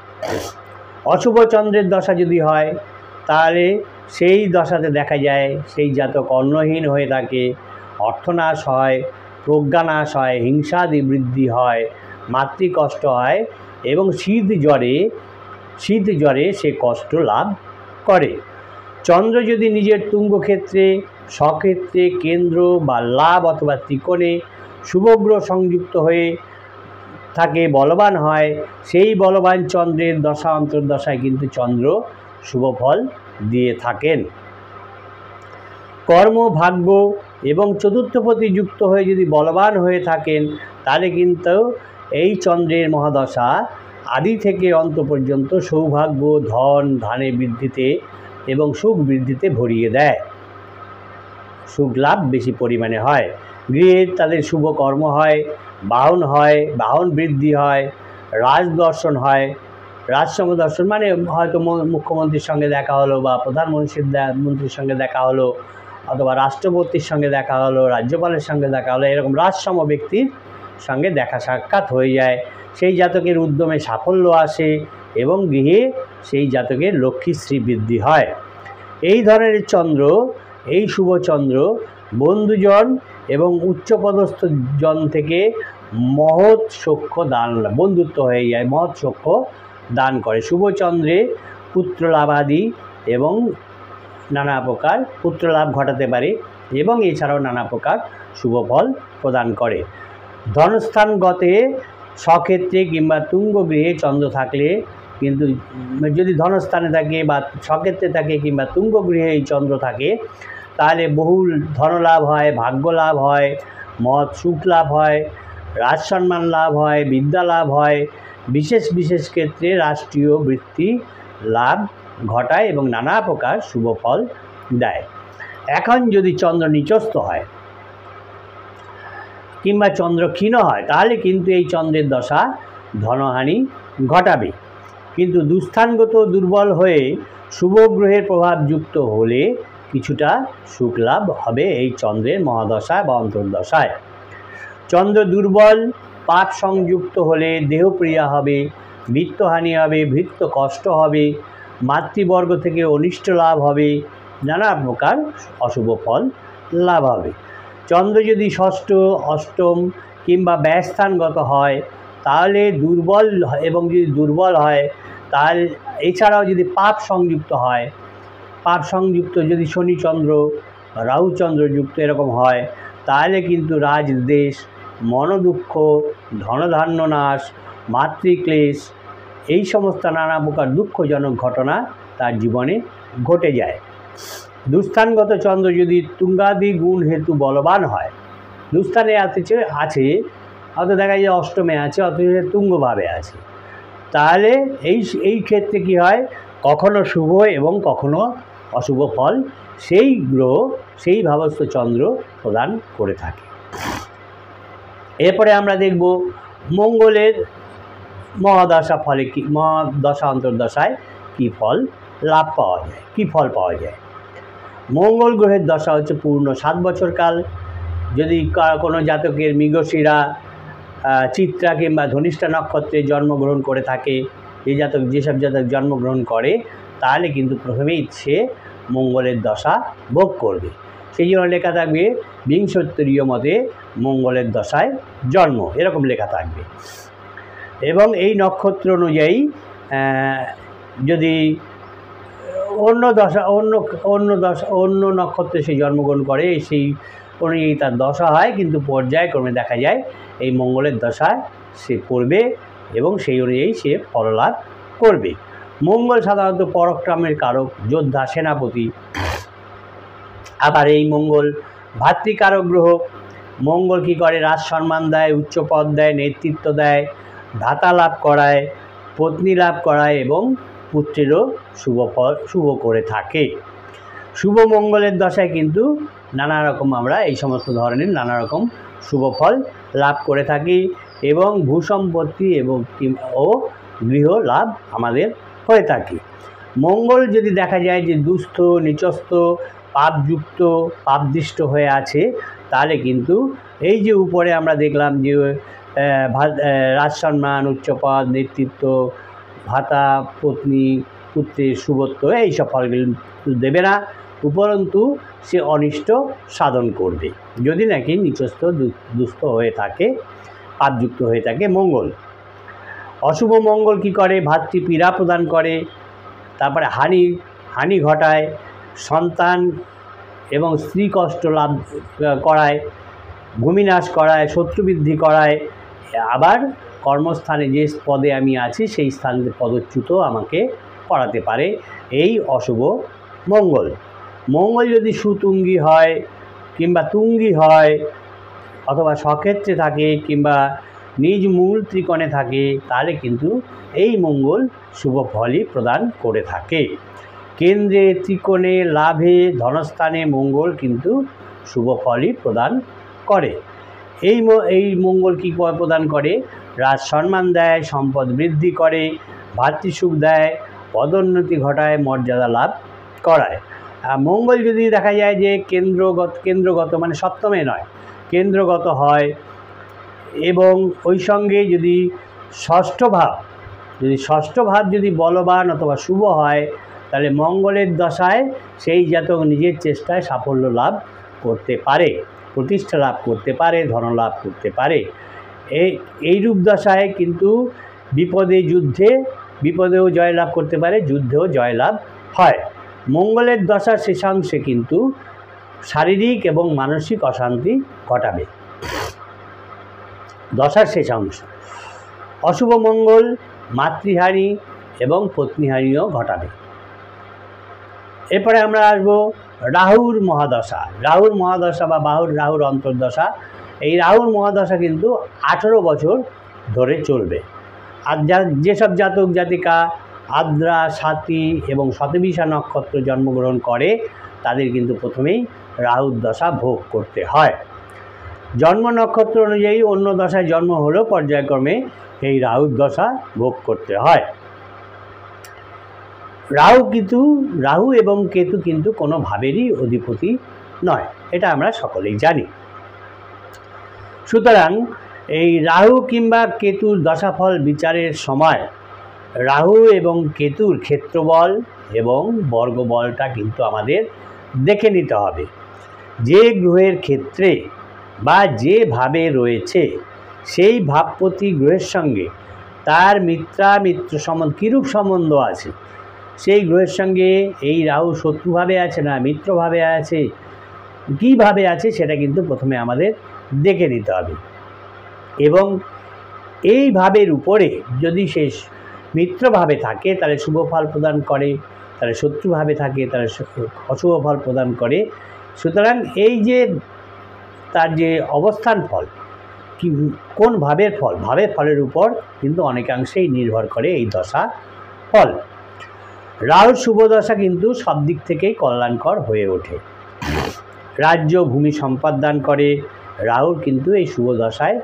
অশুভ চন্দ্রের দশা যদি হয় তাহলে সেই দশাতে দেখা যায় সেই জাতক অন্নহীন হয়ে থাকে, অর্থনাশ হয়, প্রজ্ঞানাশ হয়, হিংসাদি বৃদ্ধি হয়, মাতৃকষ্ট হয় এবং শীত জ্বরে সে কষ্ট লাভ করে। চন্দ্র যদি নিজের তুঙ্গক্ষেত্রে, স্বক্ষেত্রে, কেন্দ্র বা লাভ অথবা ত্রিকোণে শুভগ্রহ সংযুক্ত হয়ে থাকে, বলবান হয়, সেই বলবান চন্দ্রের দশা অন্তর্দশায় কিন্তু চন্দ্র শুভ ফল দিয়ে থাকেন। কর্ম, ভাগ্য এবং চতুর্থপতি যুক্ত হয়ে যদি বলবান হয়ে থাকেন তাহলে কিন্তু এই চন্দ্রের মহাদশা আদি থেকে অন্ত পর্যন্ত সৌভাগ্য, ধন ধানে বৃদ্ধিতে এবং সুখ বৃদ্ধিতে ভরিয়ে দেয়। সুখ লাভ বেশি পরিমাণে হয়, গৃহে তাদের শুভ কর্ম হয়, বাহন বৃদ্ধি হয়, রাজদর্শন হয়। রাজসম দর্শন মানে হয়তো মুখ্যমন্ত্রীর সঙ্গে দেখা হলো বা প্রধানমন্ত্রীর সঙ্গে দেখা হলো অথবা রাষ্ট্রপতির সঙ্গে দেখা হলো, রাজ্যপালের সঙ্গে দেখা হলো, এরকম রাজসম ব্যক্তির সঙ্গে দেখা সাক্ষাৎ হয়ে যায়। সেই জাতকের উদ্যমে সাফল্য আসে এবং গৃহে সেই জাতকের লক্ষ্মীশ্রী বৃদ্ধি হয়। এই ধরনের চন্দ্র, এই শুভ চন্দ্র বন্ধুজন এবং উচ্চপদস্থ জন থেকে মহৎ সখ্য দান, বন্ধুত্ব হয়ে যায়, মহৎ সখ্য দান করে। শুভ চন্দ্রে পুত্রলাভাদি এবং নানা প্রকার পুত্রলাভ ঘটাতে পারে এবং এছাড়াও নানা প্রকার শুভ ফল প্রদান করে। ধনস্থানগতে স্বক্ষেত্রে কিংবা তুঙ্গগৃহে চন্দ্র থাকলে কিন্তু যদি ধনস্থানে থাকে বা স্বক্ষেত্রে থাকে কিংবা তুঙ্গগৃহে এই চন্দ্র থাকে তাহলে বহুল ধনলাভ হয়, ভাগ্য লাভ হয়, মহৎ সুখ লাভ হয়, রাজসম্মান লাভ হয়, বিদ্যা লাভ হয়, বিশেষ ক্ষেত্রে রাষ্ট্রীয় বৃত্তি লাভ ঘটায় এবং নানা প্রকার শুভ ফল দেয়। এখন যদি চন্দ্র নিচস্থ হয় কিংবা চন্দ্র ক্ষীণ হয় তাহলে কিন্তু এই চন্দ্রের দশা ধনহানি ঘটাবে। কিন্তু দুস্থানগত দুর্বল হয়ে শুভ গ্রহের প্রভাবযুক্ত হলে কিছুটা সুখ লাভ হবে এই চন্দ্রের মহাদশায় বা অন্তর্দশায়। চন্দ্র দুর্বল পাপ সংযুক্ত হলে দেহপ্রিয়া হবে, বৃত্তহানি হবে, ভৃত্য কষ্ট হবে, মাতৃবর্গ থেকে অনিষ্ট লাভ হবে, নানা প্রকার অশুভ ফল লাভ হবে। চন্দ্র যদি ষষ্ঠ, অষ্টম কিংবা ব্যয়স্থানগত হয় তাহলে দুর্বল, এবং যদি দুর্বল হয় তাহলে এছাড়াও যদি পাপ সংযুক্ত হয়, পাপ সংযুক্ত যদি শনিচন্দ্র রাহুচন্দ্রযুক্ত এরকম হয় তাহলে কিন্তু রাজদেশ, মনোদুঃখ, ধনধান্য নাশ, মাতৃক্লেশ এই সমস্ত নানা প্রকার দুঃখজনক ঘটনা তার জীবনে ঘটে যায়। দুস্থানগত চন্দ্র যদি তুঙ্গাদি গুণ হেতু বলবান হয়, দুস্থানে আছে অত দেখা যায় অষ্টমে আছে, অথচ তুঙ্গভাবে আছে, তাহলে এই ক্ষেত্রে কি হয়, কখনো শুভ এবং কখনো অশুভ ফল সেই গ্রহ, সেই ভাবস্থ চন্দ্র প্রদান করে থাকে। এরপরে আমরা দেখব মঙ্গলের মহাদশা ফলে কি, মহাদশা অন্তর্দশায় কী ফল লাভ পাওয়া যায়, কী ফল পাওয়া যায়। মঙ্গল গ্রহের দশা হচ্ছে পূর্ণ 7 বছর কাল। যদি কোনো জাতকের মৃগশিরা, চিত্রা কিংবা ধনিষ্ঠা নক্ষত্রে জন্মগ্রহণ করে থাকে, যেসব জাতক জন্মগ্রহণ করে তাহলে কিন্তু প্রথমেই সে মঙ্গলের দশা ভোগ করবে। সেই জন্য লেখা থাকবে বিংশোত্তরীয় মতে মঙ্গলের দশায় জন্ম, এরকম লেখা থাকবে। এবং এই নক্ষত্র অনুযায়ী যদি অন্য নক্ষত্রে সে জন্মগ্রহণ করে সেই অনুযায়ী তার দশা হয়, কিন্তু পর্যায়ক্রমে দেখা যায় এই মঙ্গলের দশায় সে পড়বে এবং সেই অনুযায়ী সে ফললাভ করবে। মঙ্গল সাধারণত পরাক্রমের কারক, যোদ্ধা, সেনাপতি। আবার এই মঙ্গল ভাতৃকারক গ্রহ। মঙ্গল কী করে, রাজ সম্মান দেয়, উচ্চ পদ দেয়, নেতৃত্ব দেয়, ভ্রাতা লাভ করায়, পত্নী লাভ করায় এবং পুত্রেরও শুভ করে থাকে। শুভ মঙ্গলের দশায় কিন্তু নানা রকম আমরা এই সমস্ত ধরনের নানা রকম শুভ ফল লাভ করে থাকি এবং ভূসম্পত্তি ও গৃহ লাভ আমাদের হয়ে থাকে। মঙ্গল যদি দেখা যায় যে দুস্থ, নিচস্থ, পাপযুক্ত, পাপদৃষ্ট হয়ে আছে তাহলে কিন্তু এই যে উপরে আমরা দেখলাম যে রাজসম্মান, উচ্চপদ, নেতৃত্ব, ভাতা, পত্নী, পুত্রের শুভত্ব এইসব ফলগুলো দেবে না, উপরন্তু সে অনিষ্ট সাধন করবে যদি নাকি নিচস্থ, দুস্থ হয়ে থাকে, পাপযুক্ত হয়ে থাকে মঙ্গল। অশুভ মঙ্গল কি করে, ভাতৃপীড়া প্রদান করে, তারপরে হানি ঘটায়, সন্তান এবং স্ত্রী কষ্ট লাভ করায়, ভূমিনাশ করায়, শত্রুবৃদ্ধি করায়, আবার কর্মস্থানে যে পদে আমি আছি সেই স্থানে পদচ্যুত আমাকে করাতে পারে এই অশুভ মঙ্গল। মঙ্গল যদি সুতুঙ্গী হয় কিংবা তুঙ্গী হয় অথবা স্বক্ষেত্রে থাকে কিংবা নিজ মূল ত্রিকোণে থাকে তাহলে কিন্তু এই মঙ্গল শুভ ফলই প্রদান করে থাকে। কেন্দ্রে, ত্রিকোণে, লাভে, ধনস্থানে মঙ্গল কিন্তু শুভ ফলই প্রদান করে। এই মঙ্গল কী প্রদান করে, রাজ সম্মান দেয়, সম্পদ বৃদ্ধি করে, ভাতৃসুখ দেয়, পদোন্নতি ঘটায়, মর্যাদা লাভ করায়। মঙ্গল যদি দেখা যায় যে কেন্দ্রগত মানে সপ্তমে নয়, কেন্দ্রগত হয় এবং ওই সঙ্গে যদি ষষ্ঠ ভাব যদি বলবান অথবা শুভ হয় তাহলে মঙ্গলের দশায় সেই জাতক নিজের চেষ্টায় সাফল্য লাভ করতে পারে, প্রতিষ্ঠা লাভ করতে পারে, ধন লাভ করতে পারে। এই রূপ দশায় কিন্তু বিপদেও জয়লাভ করতে পারে, যুদ্ধেও জয়লাভ হয়। মঙ্গলের দশার শেষাংশে কিন্তু শারীরিক এবং মানসিক অশান্তি ঘটাবে দশার শেষাংশ। অশুভ মঙ্গল মাতৃহানি এবং পত্নীহানিও ঘটাবে। এরপরে আমরা আসব রাহুর মহাদশা। রাহুর মহাদশা বা রাহুর অন্তর্দশা। এই রাহুর মহাদশা কিন্তু 18 বছর ধরে চলবে। আর যেসব জাতক জাতিকা আদ্রা, স্বাতি এবং শতবিশা নক্ষত্র জন্মগ্রহণ করে তাদের কিন্তু প্রথমেই রাহুর দশা ভোগ করতে হয়। জন্ম নক্ষত্র অনুযায়ী অন্য দশায় জন্ম হলেও পর্যায়ক্রমে এই রাহুর দশা ভোগ করতে হয়। রাহু এবং কেতু কিন্তু কোনো ভাবেরই অধিপতি নয়, এটা আমরা সকলেই জানি। সুতরাং এই রাহু কিংবা কেতুর দশাফল বিচারের সময় রাহু এবং কেতুর ক্ষেত্রবল এবং বর্গবলটা কিন্তু আমাদের দেখে নিতে হবে। যে গ্রহের ক্ষেত্রে বা যেভাবে রয়েছে সেই ভাবপতি গ্রহের সঙ্গে তার মিত্র সম্বন্ধ কীরূপ সম্বন্ধ আছে, সেই গ্রহের সঙ্গে এই রাহু শত্রুভাবে আছে না মিত্রভাবে আছে, কীভাবে আছে সেটা কিন্তু প্রথমে আমাদের দেখে নিতে হবে। এবং এই ভাবের উপরে যদি সে মিত্রভাবে থাকে তাহলে শুভ ফল প্রদান করে, তাহলে শত্রুভাবে থাকে তাহলে অশুভ ফল প্রদান করে। সুতরাং এই যে তার যে অবস্থান ফল কি কোন ভাবের ফলের উপর কিন্তু অনেকাংশেই নির্ভর করে এই দশা ফল। রাহুর শুভ দশা কিন্তু সব দিক থেকেই কল্যাণকর হয়ে ওঠে। রাজ্য ভূমি সম্পদ দান করে। রাহুর কিন্তু এই শুভ দশায়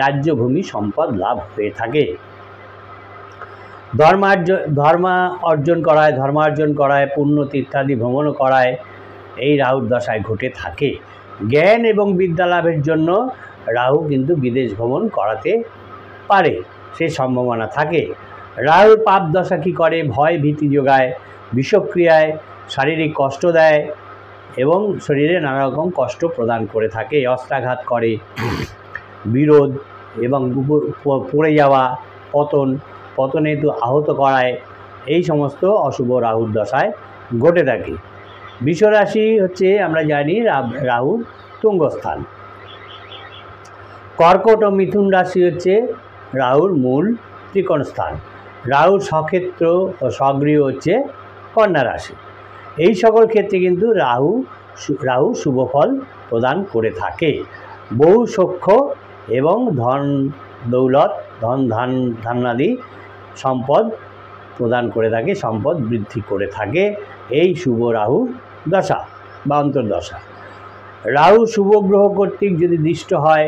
রাজ্য ভূমি সম্পদ লাভ হয়ে থাকে। ধর্মার্জন করায়, পুণ্য তীর্থাদি ভ্রমণ করায় এই রাহুর দশায় ঘটে থাকে। জ্ঞান এবং বিদ্যা লাভের জন্য রাহু কিন্তু বিদেশ ভ্রমণ করাতে পারে, সে সম্ভাবনা থাকে। রাহুর পাপ দশা কী করে? ভয় ভীতি যোগায়, বিষক্রিয়ায় শারীরিক কষ্ট দেয় এবং শরীরে নানা রকম কষ্ট প্রদান করে থাকে। অস্ত্রাঘাত করে, বিরোধ এবং পড়ে যাওয়া, পতনে তো আহত করায়, এই সমস্ত অশুভ রাহুর দশায় ঘটে থাকে। বৃষরাশি হচ্ছে আমরা জানি রাহুর তুঙ্গস্থান। কর্কট ও মিথুন রাশি হচ্ছে রাহুর মূল ত্রিকোণ স্থান। রাহুর স্বক্ষেত্র ও স্বগৃহ হচ্ছে কন্যা রাশি। এই সকল ক্ষেত্রে কিন্তু রাহু শুভ ফল প্রদান করে থাকে। বহু সখ্য এবং ধন দৌলত ধান্যাদি সম্পদ প্রদান করে থাকে, সম্পদ বৃদ্ধি করে থাকে এই শুভ রাহুর দশা বা অন্তর্দশা। রাহু শুভ গ্রহ কর্তৃক যদি দৃষ্ট হয়,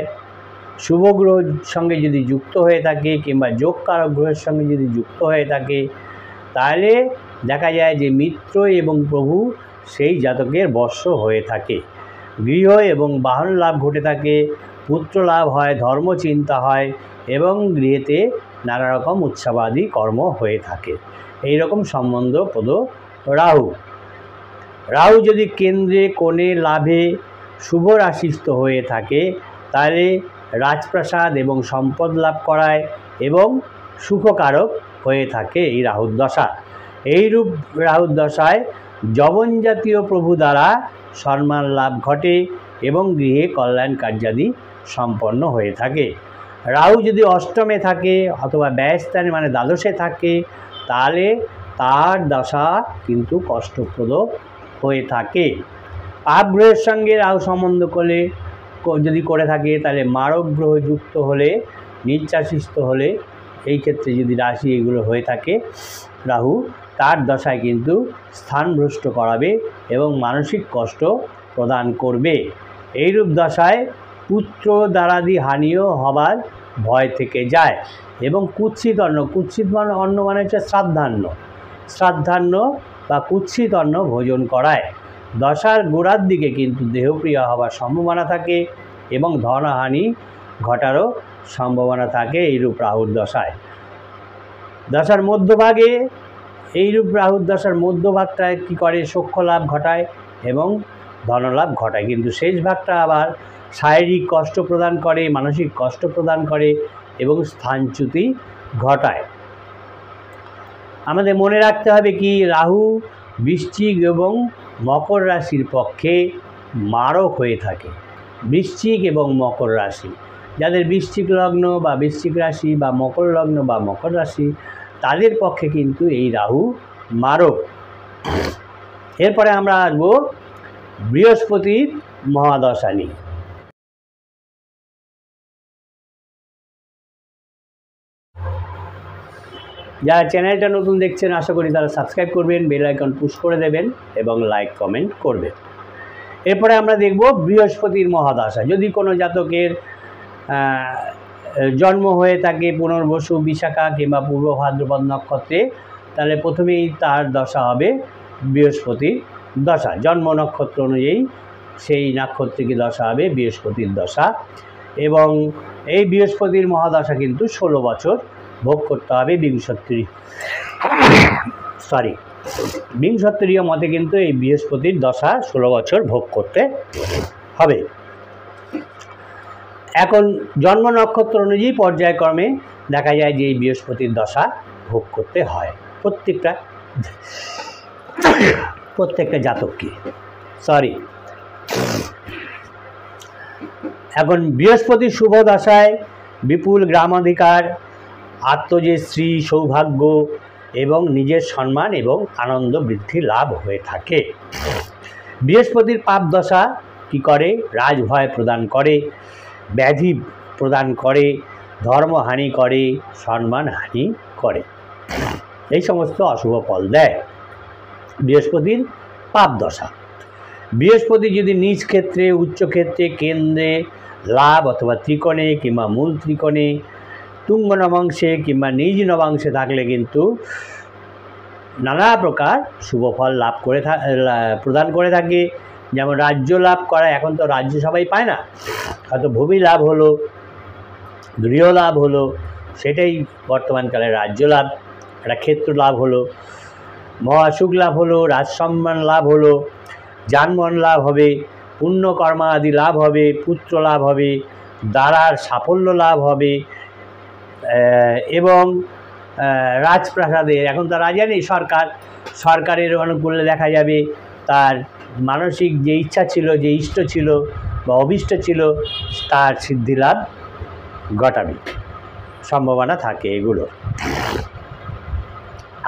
শুভ গ্রহের সঙ্গে যদি যুক্ত হয়ে থাকে কিংবা যোগকারক গ্রহের সঙ্গে যদি যুক্ত হয়ে থাকে, তাহলে দেখা যায় যে মিত্র এবং প্রভু সেই জাতকের বর্ষ হয়ে থাকে। গৃহ এবং বাহন লাভ ঘটে থাকে, পুত্র লাভ হয়, ধর্মচিন্তা হয় এবং গৃহেতে নানা রকম উৎসবাদী কর্ম হয়ে থাকে। এই রকম সম্বন্ধপ্রদ রাহু যদি কেন্দ্রে কোণে লাভে শুভ রাশিস্থ হয়ে থাকে তাহলে রাজপ্রাসাদ এবং সম্পদ লাভ করায় এবং সুখকারক হয়ে থাকে এই রাহুর দশা। এইরূপ রাহুর দশায় যবন জাতীয় প্রভু দ্বারা সম্মান লাভ ঘটে এবং গৃহে কল্যাণ কার্যাদি সম্পন্ন হয়ে থাকে। রাহু যদি অষ্টমে থাকে অথবা ব্যয়স্থানে মানে দ্বাদশে থাকে তাহলে তার দশা কিন্তু কষ্টপ্রদ হয়ে থাকে। পাপ গ্রহের সঙ্গে রাহু সম্বন্ধ যদি করে থাকে তাহলে মারক গ্রহ যুক্ত হলে, নির্যাসিত হলে, এই ক্ষেত্রে যদি রাশি এগুলো হয়ে থাকে রাহু, তার দশায় কিন্তু স্থানভ্রষ্ট করাবে এবং মানসিক কষ্ট প্রদান করবে। এইরূপ দশায় পুত্র দ্বারাদি হানিও হবার ভয় থেকে যায় এবং কুৎসিত অন্ন মানে হচ্ছে শ্রাদ্ধান্ন বা কুৎসিত অন্ন ভোজন করায়। দশার গোড়ার দিকে কিন্তু দেহপ্রিয় হবার সম্ভাবনা থাকে এবং ধনহানি ঘটারও সম্ভাবনা থাকে এইরূপ রাহুর দশায়। দশার মধ্যভাগে এইরূপ রাহুর দশার মধ্যভাগটায় কী করে? সখ্য লাভ ঘটায় এবং ধনলাভ ঘটায়, কিন্তু শেষ ভাগটা আবার শারীরিক কষ্ট প্রদান করে, মানসিক কষ্ট প্রদান করে এবং স্থানচ্যুতি ঘটায়। আমাদের মনে রাখতে হবে কি, রাহু বৃশ্চিক এবং মকর রাশির পক্ষে মারক হয়ে থাকে। বৃশ্চিক এবং মকর রাশি, যাদের বৃশ্চিক লগ্ন বা বৃশ্চিক রাশি বা মকর লগ্ন বা মকর রাশি, তাদের পক্ষে কিন্তু এই রাহু মারক। এরপরে আমরা আসবো বৃহস্পতির মহাদশা নিয়ে। যারা চ্যানেলটা নতুন দেখছেন আশা করি তারা সাবস্ক্রাইব করবেন, বেল আইকন পুশ করে দেবেন এবং লাইক কমেন্ট করবেন। এরপরে আমরা দেখব বৃহস্পতির মহাদশা। যদি কোনো জাতকের জন্ম হয়ে থাকে পুনর্বসু, বিশাখা কিংবা পূর্ব ভাদ্রপদ নক্ষত্রে, তাহলে প্রথমেই তার দশা হবে বৃহস্পতির দশা। জন্ম নক্ষত্র অনুযায়ী সেই নক্ষত্রকে দশা হবে বৃহস্পতির দশা। এবং এই বৃহস্পতির মহাদশা কিন্তু 16 বছর ভোগ করতে হবে। বিংশত্তরীয় মতে কিন্তু এই বৃহস্পতির দশা 16 বছর ভোগ করতে হবে। এখন জন্ম নক্ষত্র অনুযায়ী পর্যায়ক্রমে দেখা যায় যে এই বৃহস্পতির দশা ভোগ করতে হয় প্রত্যেকটা জাতককে। এখন বৃহস্পতির শুভ দশায় বিপুল গ্রামাধিকার, আত্মজের শ্রী সৌভাগ্য এবং নিজের সম্মান এবং আনন্দ বৃদ্ধি লাভ হয়ে থাকে। বৃহস্পতির পাপ দশা কী করে? রাজভয় প্রদান করে, ব্যাধি প্রদান করে, ধর্মহানি করে, সম্মানহানি করে, এই সমস্ত অশুভ ফল দেয় বৃহস্পতির পাপ দশা। বৃহস্পতি যদি নিজ ক্ষেত্রে, উচ্চ ক্ষেত্রে, কেন্দ্রে, লাভ অথবা ত্রিকোণে কিংবা মূল ত্রিকোণে, তুঙ্গ নবাংশে কিংবা নিজ নবাংশে থাকলে কিন্তু নানা প্রকার শুভ ফল প্রদান করে থাকে। যেমন রাজ্য লাভ করা, এখন তো রাজ্য সবাই পায় না, হয়তো ভূমি লাভ হলো, গৃহ লাভ হলো, সেটাই বর্তমানকালে রাজ্য লাভ। একটা ক্ষেত্র লাভ হলো, মহাসুখ লাভ হলো, রাজসম্মান লাভ হলো, যানবাহন লাভ হবে, পুণ্যকর্মা আদি লাভ হবে, পুত্র লাভ হবে, দ্বারার সাফল্য লাভ হবে এবং রাজপ্রাসাদে, এখন তো রাজা নেই, সরকারের অনুকূলে দেখা যাবে তার মানসিক যে ইচ্ছা ছিল, যে ইষ্ট ছিল বা অভীষ্ট ছিল, তার সিদ্ধি লাভ ঘটাবে, সম্ভাবনা থাকে এগুলো।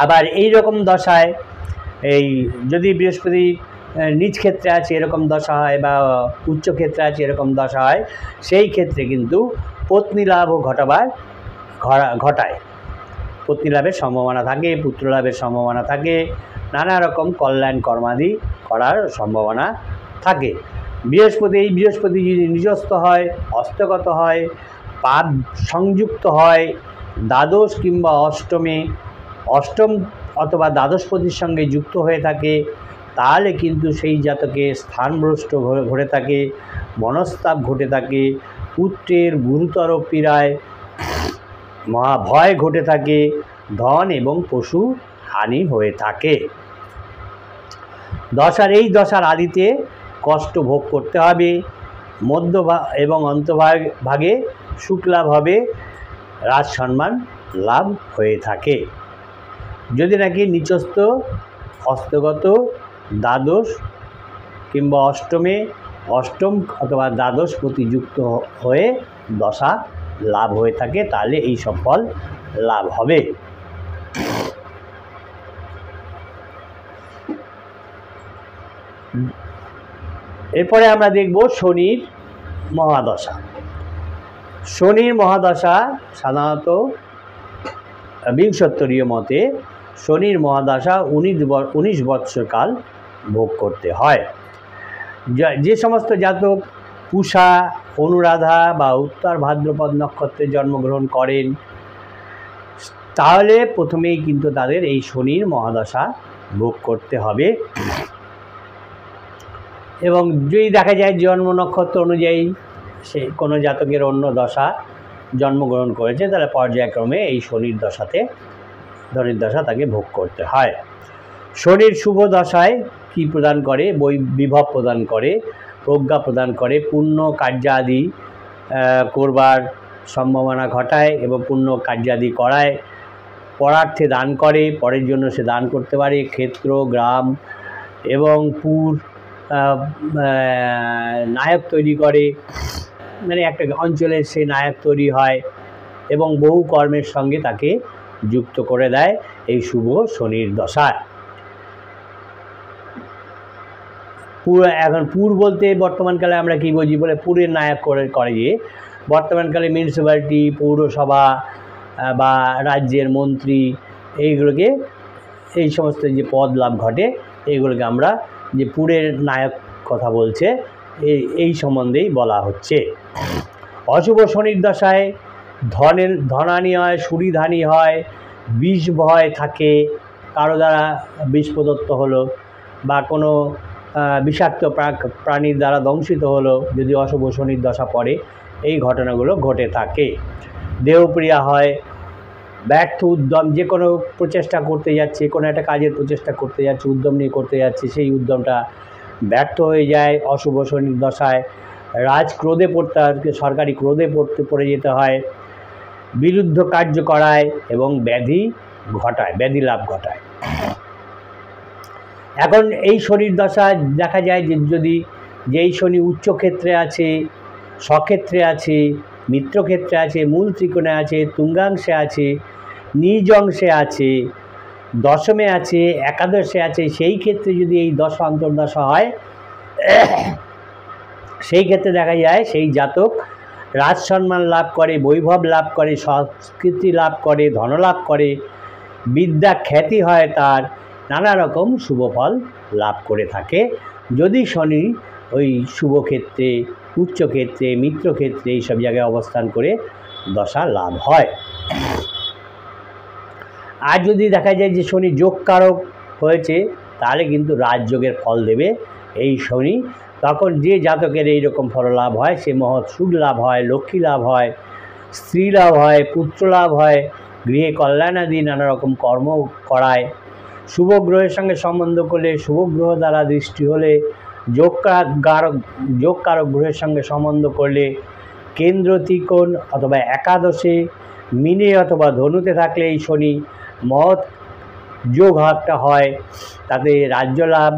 আবার এই রকম দশায়, এই যদি বৃহস্পতি নিজ ক্ষেত্রে আছে এরকম দশা হয় বা উচ্চ ক্ষেত্রে আছে এরকম দশা হয়, সেই ক্ষেত্রে কিন্তু পত্নী লাভও ঘটায়। পত্নী লাভের সম্ভাবনা থাকে, পুত্র লাভের সম্ভাবনা থাকে, নানা রকম কল্যাণ কর্মাদি করার সম্ভাবনা থাকে। এই বৃহস্পতি যদি নিজস্থ হয়, হস্তগত হয়, পাদ সংযুক্ত হয়, দ্বাদশ কিংবা অষ্টম অথবা দ্বাদশপতির সঙ্গে যুক্ত হয়ে থাকে, তাহলে কিন্তু সেই জাতকে স্থানভ্রষ্ট ঘটে থাকে, মনস্তাপ ঘটে থাকে, পুত্রের গুরুতর পীড়ায় মহাভয় ঘটে থাকে, ধন এবং পশু হানি হয়ে থাকে। এই দশার আদিতে কষ্ট ভোগ করতে হবে, এবং অন্তভাগে সুখ লাভ হবে, রাজসম্মান লাভ হয়ে থাকে। যদি নাকি নিচস্থ, হস্তগত, দ্বাদশ কিংবা অষ্টম অথবা দ্বাদশ প্রতিযুক্ত হয়ে দশা লাভ হয়ে থাকে, তাহলে এই সব ফল লাভ হবে। এরপরে আমরা দেখব শনির মহাদশা। শনির মহাদশা সাধারণত বিংশত্তরীয় মতে শনির মহাদশা 19 বৎসরকাল ভোগ করতে হয়। যে সমস্ত জাতক পুষা, অনুরাধা বা উত্তর ভাদ্রপদ নক্ষত্রে জন্মগ্রহণ করেন, তাহলে প্রথমেই কিন্তু তাদের এই শনির মহাদশা ভোগ করতে হবে। এবং যদি দেখা যায় জন্ম নক্ষত্র অনুযায়ী সে কোনো জাতকের অন্য দশা জন্মগ্রহণ করেছে, তাহলে পর্যায়ক্রমে এই শনির দশা তাকে ভোগ করতে হয়। শনির শুভ দশায় কি প্রদান করে? বিভব প্রদান করে, প্রজ্ঞা প্রদান করে, পুণ্য কার্যাদি করবার সম্ভাবনা ঘটায় এবং পুণ্য কার্যাদি করায়, পরার্থে দান করে, পরের জন্য সে দান করতে পারে, ক্ষেত্র, গ্রাম এবং পুর নায়ক তৈরি করে, মানে একটা অঞ্চলের সে নায়ক তৈরি হয় এবং বহু কর্মের সঙ্গে তাকে যুক্ত করে দেয় এই শুভ শনির দশায়। এখন পুর বলতে বর্তমানকালে আমরা কি বুঝি? বলে পুরের নায়ক করে যে বর্তমানকালে মিউনিসিপ্যালিটি, পৌরসভা বা রাজ্যের মন্ত্রী, এই সমস্ত যে পদ লাভ ঘটে, এইগুলোকে আমরা যে পুরের নায়ক কথা বলছে, এই সম্বন্ধেই বলা হচ্ছে। অশুভ শনির দশায় ধনানি হয়, সুরিধানি হয়, বিষ ভয় থাকে, কারো দ্বারা বিষ প্রদত্ত হলো বা কোনো বিষাক্ত প্রাণীর দ্বারা দংশিত হলো যদি অশুভ শনির দশা পড়ে, এই ঘটনাগুলো ঘটে থাকে। দেহপ্রিয়া হয়, ব্যর্থ উদ্যম, যে কোনো প্রচেষ্টা করতে যাচ্ছে, কোনো একটা কাজের প্রচেষ্টা করতে যাচ্ছে, উদ্যম নিয়ে করতে যাচ্ছে, সেই উদ্যমটা ব্যর্থ হয়ে যায় অশুভ শনির দশায়। রাজক্রোধে পড়তে হয়, সরকারি ক্রোধে পড়ে যেতে হয়, বিরুদ্ধ কার্য করায় এবং ব্যাধি লাভ ঘটায়। এখন এই শনির দশা দেখা যায় যে যদি যেই শনি উচ্চক্ষেত্রে আছে, স্বক্ষেত্রে আছে, মিত্রক্ষেত্রে আছে, মূল ত্রিকোণে আছে, তুঙ্গাংশে আছে, নিজ অংশে আছে, দশমে আছে, একাদশে আছে, সেই ক্ষেত্রে যদি এই দশা অন্তর্দশা হয়, সেই ক্ষেত্রে দেখা যায় সেই জাতক রাজসম্মান লাভ করে, বৈভব লাভ করে, সংস্কৃতি লাভ করে, ধনলাভ করে, বিদ্যা খ্যাতি হয়, তার নানা রকম শুভফল লাভ করে থাকে যদি শনি ওই শুভক্ষেত্রে, উচ্চক্ষেত্রে, মিত্রক্ষেত্রে এইসব জায়গায় অবস্থান করে দশা লাভ হয়। আর যদি দেখা যায় যে শনি যোগকারক হয়েছে, তাহলে কিন্তু রাজযোগের ফল দেবে এই শনি। তখন যে জাতকের এইরকম ফল লাভ হয়, সে মহৎ সুখ লাভ হয়, লক্ষ্মী লাভ হয়, স্ত্রী লাভ হয়, পুত্র লাভ হয়, গৃহে কল্যাণাদি নানা রকম কর্ম করায়। শুভ গ্রহের সঙ্গে সম্বন্ধ করলে, শুভ গ্রহ দ্বারা দৃষ্টি হলে, যোগকারক গ্রহের সঙ্গে সম্বন্ধ করলে, কেন্দ্র ত্রিকোণ অথবা একাদশে, মিনে অথবা ধনুতে থাকলে এই শনি মহৎ যোগ হাতটা হয়, তাতে রাজ্য লাভ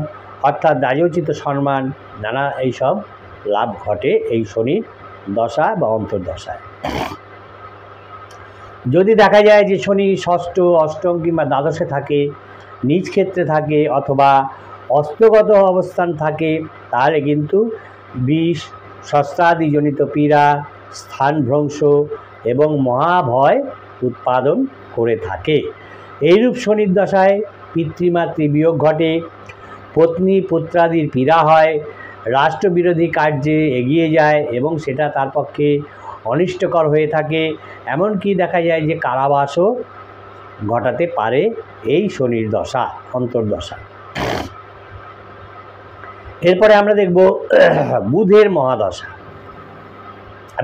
অর্থাৎ রাজোচিত সম্মান, নানা এইসব লাভ ঘটে এই শনির দশা বা অন্তর্দশায়। যদি দেখা যায় যে শনি ষষ্ঠ, অষ্টম কিংবা দ্বাদশে থাকে, নিজ ক্ষেত্রে থাকে অথবা অস্তগত অবস্থান থাকে, তাহলে কিন্তু বিষ, শস্ত্রাদিজনিত পীড়া, স্থানভ্রংশ এবং মহাভয় উৎপাদন করে থাকে। এইরূপ শনির দশায় পিতৃমাতৃ বিয়োগ ঘটে, পত্নী পুত্রাদির পীড়া হয়, রাষ্ট্রবিরোধী কার্যে এগিয়ে যায় এবং সেটা তার পক্ষে অনিষ্টকর হয়ে থাকে। এমনকি দেখা যায় যে কারাবাসও ঘটাতে পারে এই শনির দশা, অন্তর্দশা। এরপরে আমরা দেখব বুধের মহাদশা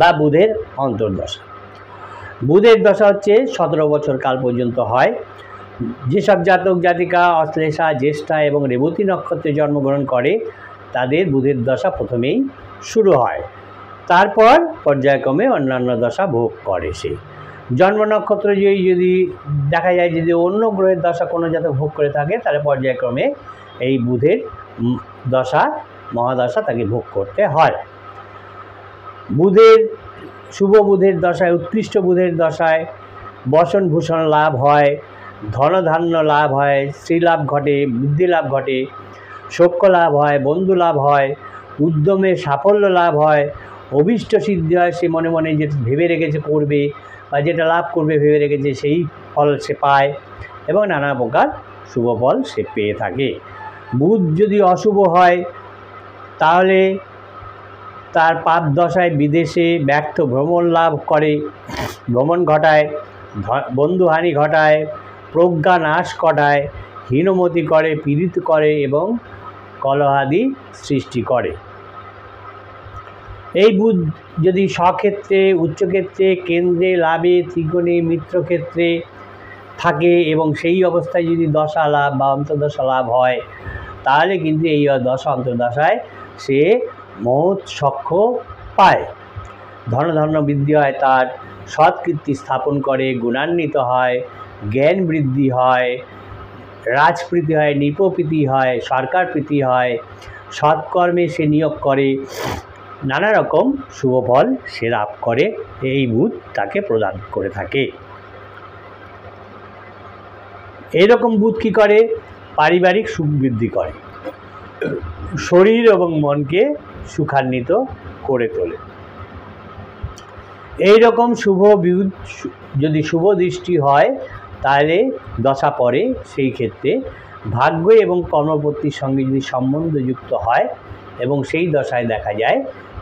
বা বুধের অন্তর্দশা। বুধের দশা হচ্ছে 17 বছর কাল পর্যন্ত হয়। যেসব জাতক জাতিকা অশ্লেষা, জ্যেষ্ঠা এবং রেবতী নক্ষত্রে জন্মগ্রহণ করে, তাদের বুধের দশা প্রথমেই শুরু হয়, তারপর পর্যায়ক্রমে অন্যান্য দশা ভোগ করে সে। জন্ম নক্ষত্র যদি দেখা যায় যদি অন্য গ্রহের দশা কোনো জাতক ভোগ করে থাকে, তাহলে পর্যায়ক্রমে এই বুধের দশা, মহাদশা তাকে ভোগ করতে হয়। শুভ বুধের দশায়, উৎকৃষ্ট বুধের দশায় বসন ভূষণ লাভ হয়, ধনধান্য লাভ হয়, শ্রীলাভ ঘটে, বুদ্ধি লাভ ঘটে, সৌখ্য লাভ হয়, বন্ধু লাভ হয়, উদ্যমে সাফল্য লাভ হয়, অভীষ্ট সিদ্ধি হয়, সে মনে মনে যেটা ভেবে রেখেছে করবে বা যেটা লাভ করবে ভেবে রেখেছে সেই ফল সে পায় এবং নানা প্রকার শুভ ফল সে পেয়ে থাকে। বুধ যদি অশুভ হয়, তাহলে তার পাপ দশায় বিদেশে ব্যর্থ ভ্রমণ ঘটায়, বন্ধুহানি ঘটায়, প্রজ্ঞা নাশ ঘটায়, হীনমতি করে, পীড়িত করে এবং কলহাদি সৃষ্টি করে। এই বুধ যদি স্বক্ষেত্রে, উচ্চক্ষেত্রে, কেন্দ্রে, লাভে, ত্রিকোণে, মিত্রক্ষেত্রে থাকে এবং সেই অবস্থায় যদি দশা লাভ বা অন্তর্দশা লাভ হয়, তাহলে কিন্তু এই দশা অন্তর্দশায় সে মহৎ সখ্য পায়, ধনধান্য বৃদ্ধি হয়, তার সৎকীর্তি স্থাপন করে, গুণান্বিত হয়, জ্ঞান বৃদ্ধি হয়, রাজপ্রীতি হয়, নৃপপ্রীতি হয়, সরকার প্রীতি হয়, সৎকর্মে সে নিয়োগ করে, নানা রকম শুভ ফল সে লাভ করে, এই বুধ তাকে প্রদান করে থাকে। এইরকম বুধ কী করে? পারিবারিক সুখ বৃদ্ধি করে, শরীর এবং মনকে সুখান্বিত করে তোলে। এই রকম শুভ বুধ যদি শুভ দৃষ্টি হয়, তাহলে দশা পড়ে, সেই ক্ষেত্রে ভাগ্য এবং কর্মপত্তির সঙ্গে যদি সম্বন্ধযুক্ত হয়, এবং সেই দশায় দেখা যায়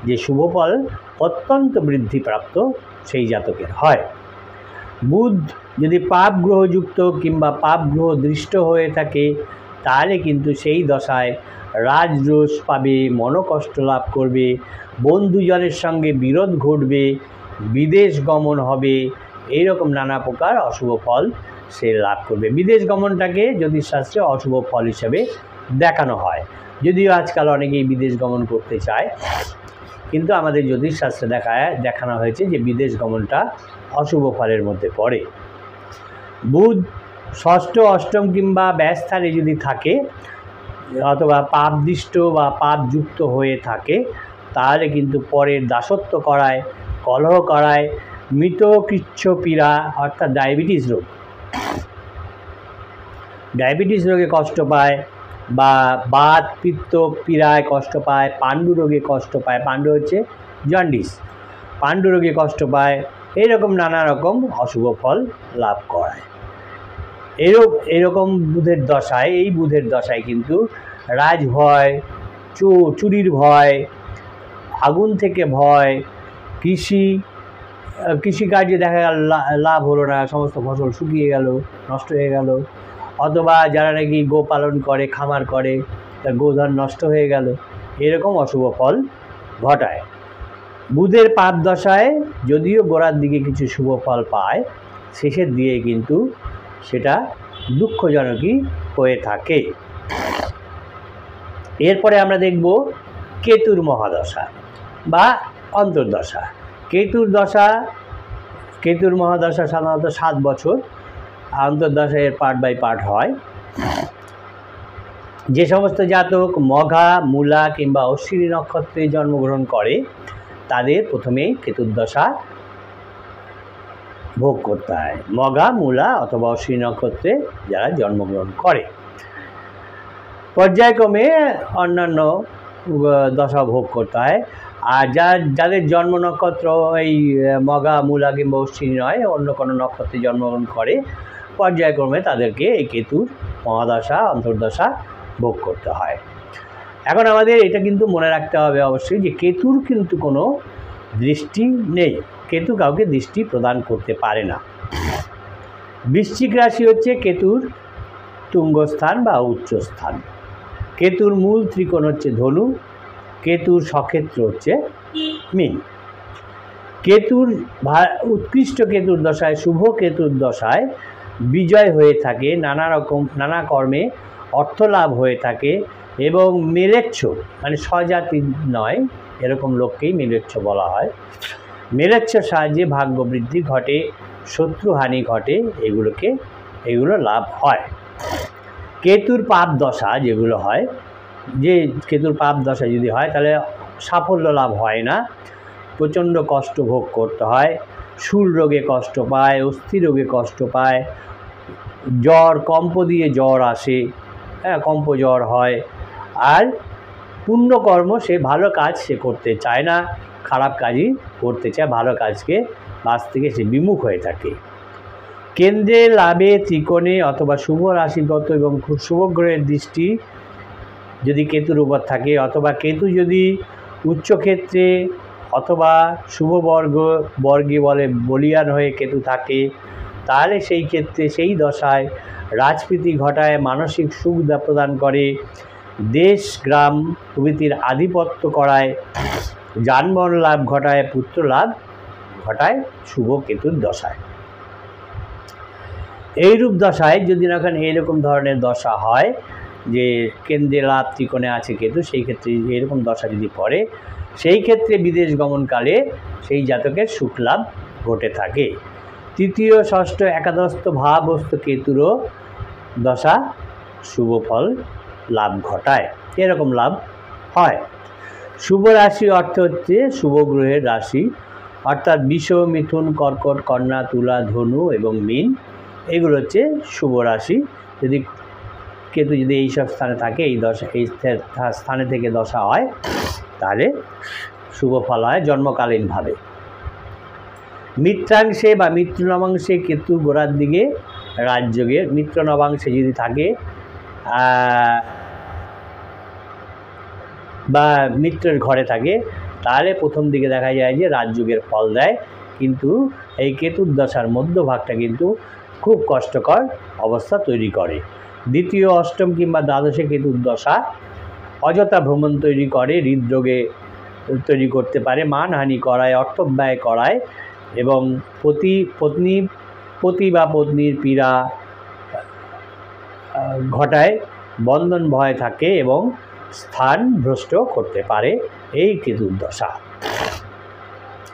যে শুভফল অত্যন্ত বৃদ্ধিপ্রাপ্ত সেই জাতকের হয়। বুধ যদি পাপ গ্রহযুক্ত কিংবা পাপ গ্রহ দৃষ্ট হয়ে থাকে তাহলে কিন্তু সেই দশায় রাজদোষ পাবে, মনোকষ্ট লাভ করবে, বন্ধুজনের সঙ্গে বিরোধ ঘটবে, বিদেশ গমন হবে, এইরকম নানা প্রকার অশুভ ফল সে লাভ করবে। বিদেশ গমনটাকে জ্যোতিষশাস্ত্রে অশুভ ফল হিসেবে দেখানো হয়, যদিও আজকাল অনেকেই বিদেশ গমন করতে চায়, কিন্তু আমাদের জ্যোতিষশাস্ত্রে দেখানো হয়েছে যে বিদেশ গমনটা অশুভ ফলের মধ্যে পড়ে। বুধ ষষ্ঠ, অষ্টম কিংবা ব্যয়স্থানে যদি থাকে অথবা পাপদৃষ্ট বা পাপযুক্ত হয়ে থাকে তাহলে কিন্তু পরের দাসত্ব করায়, কলহ করায়, মৃতকৃচ্ছ পীড়া অর্থাৎ ডায়াবেটিস রোগে কষ্ট পায়, বা বাত পিত্ত পীড়ায় কষ্ট পায়, পাণ্ডু রোগে কষ্ট পায়, পাণ্ডু হচ্ছে জন্ডিস, পাণ্ডু রোগে কষ্ট পায়, এইরকম নানা রকম অশুভ ফল লাভ করায়। এরকম বুধের দশায়, এই বুধের দশায় কিন্তু রাজভয়, চুরির ভয়, আগুন থেকে ভয়, কৃষিকার্যে দেখা গেল লাভ হলো না, সমস্ত ফসল শুকিয়ে গেল, নষ্ট হয়ে গেল, অথবা যারা নাকি গো পালন করে, খামার করে, তার গোধন নষ্ট হয়ে গেল, এরকম অশুভ ফল ঘটায়। বুধের পাপ দশায় যদিও গোড়ার দিকে কিছু শুভ ফল পায়, শেষের দিয়ে কিন্তু সেটা দুঃখজনকই হয়ে থাকে। এরপরে আমরা দেখব কেতুর মহাদশা বা অন্তর্দশা। কেতুর মহাদশা সাধারণত 7 বছর, অন্তর্দশা এর পার্ট বাই পার্ট হয়। যে সমস্ত জাতক মঘা, মূলা কিংবা অশ্বিনী নক্ষত্রে জন্মগ্রহণ করে তাদের প্রথমেই কেতুর দশা ভোগ করতে হয়। মঘা, মূলা অথবা অশ্বিনী নক্ষত্রে যারা জন্মগ্রহণ করে, পর্যায়ক্রমে অন্যান্য দশা ভোগ করতে হয়। আর যাদের জন্ম নক্ষত্র এই মঘা, মূলা কিংবা অশ্বিনী নয়, অন্য কোনো নক্ষত্রে জন্মগ্রহণ করে, পর্যায়ক্রমে তাদেরকে এই কেতুর মহাদশা, অন্তর্দশা ভোগ করতে হয়। এখন আমাদের এটা কিন্তু মনে রাখতে হবে অবশ্যই যে কেতুর কিন্তু কোনো দৃষ্টি নেই, কেতু কাউকে দৃষ্টি প্রদান করতে পারে না। বৃশ্চিক রাশি হচ্ছে কেতুর তুঙ্গস্থান বা উচ্চস্থান। কেতুর মূল ত্রিকোণ হচ্ছে ধনু, কেতুর সক্ষেত্র হচ্ছে মীন। উৎকৃষ্ট কেতুর দশায়, শুভ কেতুর দশায় বিজয় হয়ে থাকে, নানা কর্মে অর্থ লাভ হয়ে থাকে, এবং মেলেচ্ছ মানে স্বজাতি নয় এরকম লোককেই মেলেচ্ছ বলা হয়। মেলেচ্ছর সাহায্যে ভাগ্য বৃদ্ধি ঘটে, শত্রুহানি ঘটে, এগুলো লাভ হয়। কেতুর পাপ দশা যেগুলো হয়, যে কেতুর পাপ দশা যদি হয় তাহলে সাফল্য লাভ হয় না, প্রচণ্ড কষ্ট ভোগ করতে হয়, শূল রোগে কষ্ট পায়, অস্থি রোগে কষ্ট পায়, জ্বর, কম্প দিয়ে জ্বর আসে, কম্প জ্বর হয়, আর পুণ্যকর্ম সে ভালো কাজ সে করতে চায় না, খারাপ কাজই করতে চায়, ভালো কাজকে বাস থেকে সে বিমুখ হয়ে থাকে। কেন্দ্রে, লাভে, ত্রিকোণে অথবা শুভ রাশিগত এবং শুভ গ্রহের দৃষ্টি যদি কেতুর উপর থাকে, অথবা কেতু যদি উচ্চক্ষেত্রে অথবা শুভ বর্গে বলিয়ান হয়ে কেতু থাকে, তাহলে সেই ক্ষেত্রে সেই দশায় রাজপ্রীতি ঘটায়, মানসিক সুখ প্রদান করে, দেশ গ্রাম প্রভৃতির আধিপত্য করায়, যানবাহন লাভ ঘটায়, পুত্র লাভ ঘটায় শুভ কেতুর দশায়। এইরূপ দশায় যদি না এইরকম ধরনের দশা হয় যে কেন্দ্রে লাভ, ত্রিকোণে আছে কেতু, সেই ক্ষেত্রে এরকম দশা যদি পড়ে, সেই ক্ষেত্রে বিদেশ গমনকালে সেই জাতকের সুখ লাভ ঘটে থাকে। তৃতীয়, ষষ্ঠ, একাদশত ভাবস্থ কেতুরও দশা শুভ ফল লাভ ঘটায়, এরকম লাভ হয়। শুভ রাশি অর্থ হচ্ছে শুভ গ্রহের রাশি, অর্থাৎ বৃষ, মিথুন, কর্কট, কন্যা, তুলা, ধনু এবং মীন, এগুলো হচ্ছে শুভ রাশি। যদি কেতু যদি এইসব স্থানে থাকে, এই স্থানে থেকে দশা হয়, তাহলে শুভ ফল হয় জন্মকালীনভাবে। মিত্রাংশে বা মিত্র নবাংশে কেতু গোড়ার দিকে রাজযোগে, মিত্র নবাংশে যদি থাকে, বা মিত্রের ঘরে থাকে, তাহলে প্রথম দিকে দেখা যায় যে রাজযোগের ফল দেয়, কিন্তু এই কেতুর দশার মধ্যভাগটা কিন্তু খুব কষ্টকর অবস্থা তৈরি করে। দ্বিতীয়, অষ্টম কিংবা দ্বাদশে কেতুর দশা অযথা ভ্রমণ তৈরি করে, হৃদরোগে তৈরি করতে পারে, মানহানি করায়, অর্থব্যয় করায় এবং পতি বা পত্নীর পীড়া ঘটায়, বন্ধন ভয় থাকে এবং স্থান ভ্রষ্ট করতে পারে এই কেতুর দশা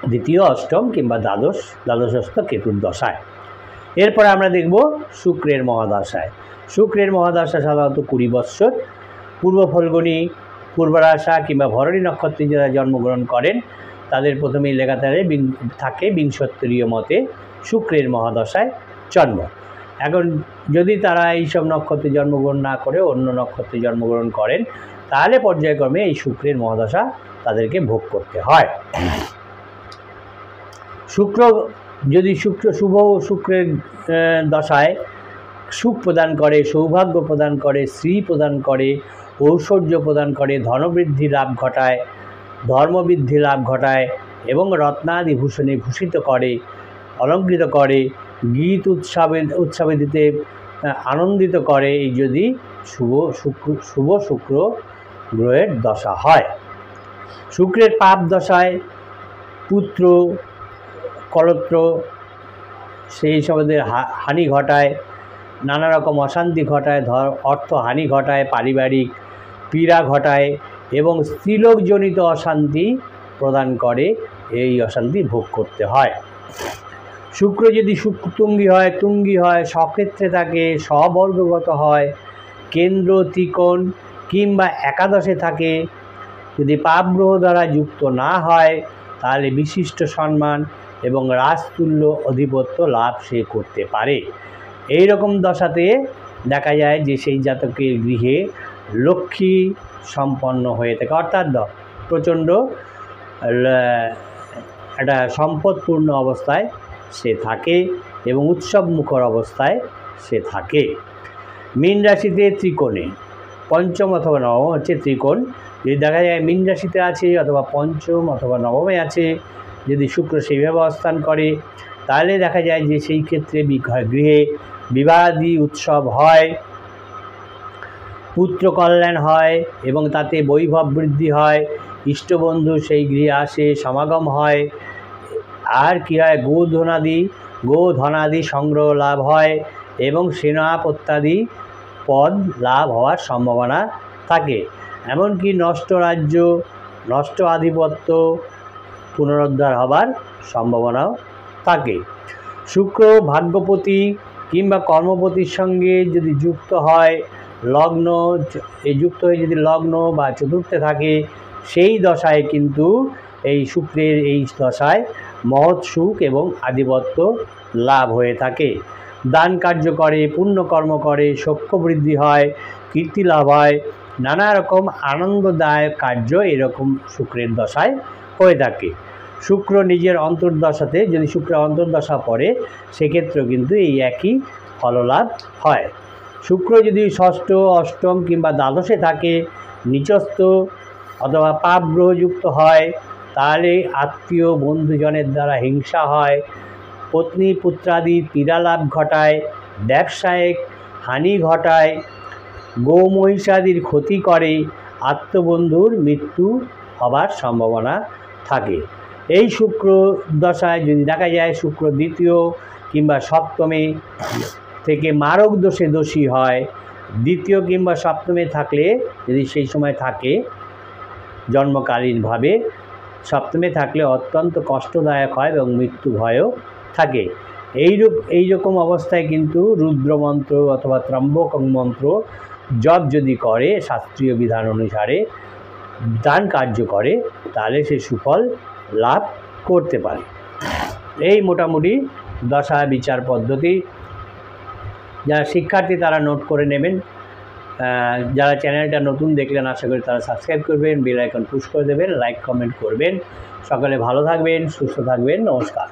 দ্বিতীয়, অষ্টম কিংবা দ্বাদশস্থ কেতুর দশায়। এরপরে আমরা দেখব শুক্রের মহাদশায়। শুক্রের মহাদশা সাধারণত 20 বৎসর। পূর্ব ফল্গুনী, পূর্বাষাঢ়া কিংবা ভরণী নক্ষত্রে যারা জন্মগ্রহণ করেন তাদের প্রথমেই লেখা থাকে বিংশোত্তরীয় মতে শুক্রের মহাদশায় জন্ম। এখন যদি তারা এইসব নক্ষত্রে জন্মগ্রহণ না করে অন্য নক্ষত্রে জন্মগ্রহণ করেন, তাহলে পর্যায়ক্রমে এই শুক্রের মহাদশা তাদেরকে ভোগ করতে হয়। শুক্রের দশায় সুখ প্রদান করে, সৌভাগ্য প্রদান করে, শ্রী প্রদান করে, ঐশ্বর্য প্রদান করে, ধনবৃদ্ধি লাভ ঘটায়, ধর্মবৃদ্ধি লাভ ঘটায় এবং রত্নাদি ভূষণে ভূষিত করে, অলঙ্কৃত করে, গীত উৎসবে দিতে আনন্দিত করে, এই যদি শুভ শুক্র গ্রহের দশা হয়। শুক্রের পাপ দশায় পুত্র কলত্র সেই সবের হানি ঘটায়, নানা রকম অশান্তি ঘটায়, অর্থ হানি ঘটায়, পারিবারিক পীড়া ঘটায় এবং স্ত্রীলোকজনিত অশান্তি প্রদান করে, এই অশান্তি ভোগ করতে হয়। শুক্র যদি তুঙ্গি হয়, স্বক্ষেত্রে থাকে, স্ববর্গগত হয়, কেন্দ্র ত্রিকোণ কিংবা একাদশে থাকে, যদি পাপ গ্রহ দ্বারা যুক্ত না হয়, তাহলে বিশিষ্ট সম্মান এবং রাজতুল্য আধিপত্য লাভ সে করতে পারে। এই রকম দশাতে দেখা যায় যে সেই জাতকের গৃহে লক্ষ্মী সম্পন্ন হয়ে থাকে, অর্থাৎ প্রচণ্ড একটা সম্পদপূর্ণ অবস্থায় সে থাকে এবং উৎসবমুখর অবস্থায় সে থাকে। মীন রাশিতে ত্রিকোণে পঞ্চম অথবা নবম হচ্ছে ত্রিকোণ, যদি দেখা যায় মীন রাশিতে আছে অথবা পঞ্চম অথবা নবমে আছে, যদি শুক্র সেইভাবে অবস্থান করে, তাহলে দেখা যায় যে সেই ক্ষেত্রে গৃহে বিবাহাদি উৎসব হয়, পুত্র কল্যাণ হয় এবং তাতে বৈভব বৃদ্ধি হয়, ইষ্টবন্ধু সেই গৃহে আসে, সমাগম হয়, আর কি হয়, গোধনাদি সংগ্রহ লাভ হয় এবং সেনাপত্যাদি পদ লাভ হওয়ার সম্ভাবনা থাকে। এমনকি নষ্ট রাজ্য, নষ্ট আধিপত্য পুনরুদ্ধার হবার সম্ভাবনাও থাকে। শুক্র ভাগ্যপতি কিংবা কর্মপতির সঙ্গে যদি যুক্ত হয়, যুক্ত হয়ে যদি লগ্ন বা চতুর্থে থাকে, সেই দশায় কিন্তু এই শুক্রের এই দশায় মহৎ সুখ এবং আধিপত্য লাভ হয়ে থাকে। দান কার্য করে, পুণ্যকর্ম করে, সখ্য বৃদ্ধি হয়, কীর্তি লাভ হয়, নানা রকম আনন্দদায়ক কার্য এরকম শুক্রের দশায় হয়ে থাকে। শুক্র নিজের অন্তর্দশাতে যদি শুক্রের অন্তর্দশা পড়ে, সেক্ষেত্রেও কিন্তু এই একই ফললাভ হয়। শুক্র যদি ষষ্ঠ, অষ্টম কিংবা দ্বাদশে থাকে, নিচস্থ অথবা পাপ গ্রহযুক্ত হয়, তাহলে আত্মীয় বন্ধুজনের দ্বারা হিংসা হয়, পত্নী পুত্রাদি পীড়া লাভ ঘটায়, ব্যবসায়িক হানি ঘটায়, গোমহিষাদির ক্ষতি করে, আত্মবন্ধুর মৃত্যু হবার সম্ভাবনা থাকে। এই শুক্র দশায় যদি দেখা যায় শুক্র দ্বিতীয় কিংবা সপ্তমে থেকে মারক দোষে দোষী হয়, দ্বিতীয় কিংবা সপ্তমে থাকলে যদি সেই সময় থাকে জন্মকালীনভাবে, সপ্তমে থাকলে অত্যন্ত কষ্টদায়ক হয় এবং মৃত্যু ভয়ও থাকে। এই রকম অবস্থায় কিন্তু রুদ্রমন্ত্র অথবা ত্রম্বক মন্ত্র জপ যদি করে, শাস্ত্রীয় বিধান অনুসারে দান কার্য করে, তাহলে সে সুফল লাভ করতে পারে। এই মোটামুটি দশা বিচার পদ্ধতি। যারা শিক্ষার্থী তারা নোট করে নেবেন, যারা চ্যানেলটা নতুন দেখলেন আশা করি তারা সাবস্ক্রাইব করবেন, বেল আইকন পুশ করে দেবেন, লাইক কমেন্ট করবেন। সকলে ভালো থাকবেন, সুস্থ থাকবেন, নমস্কার।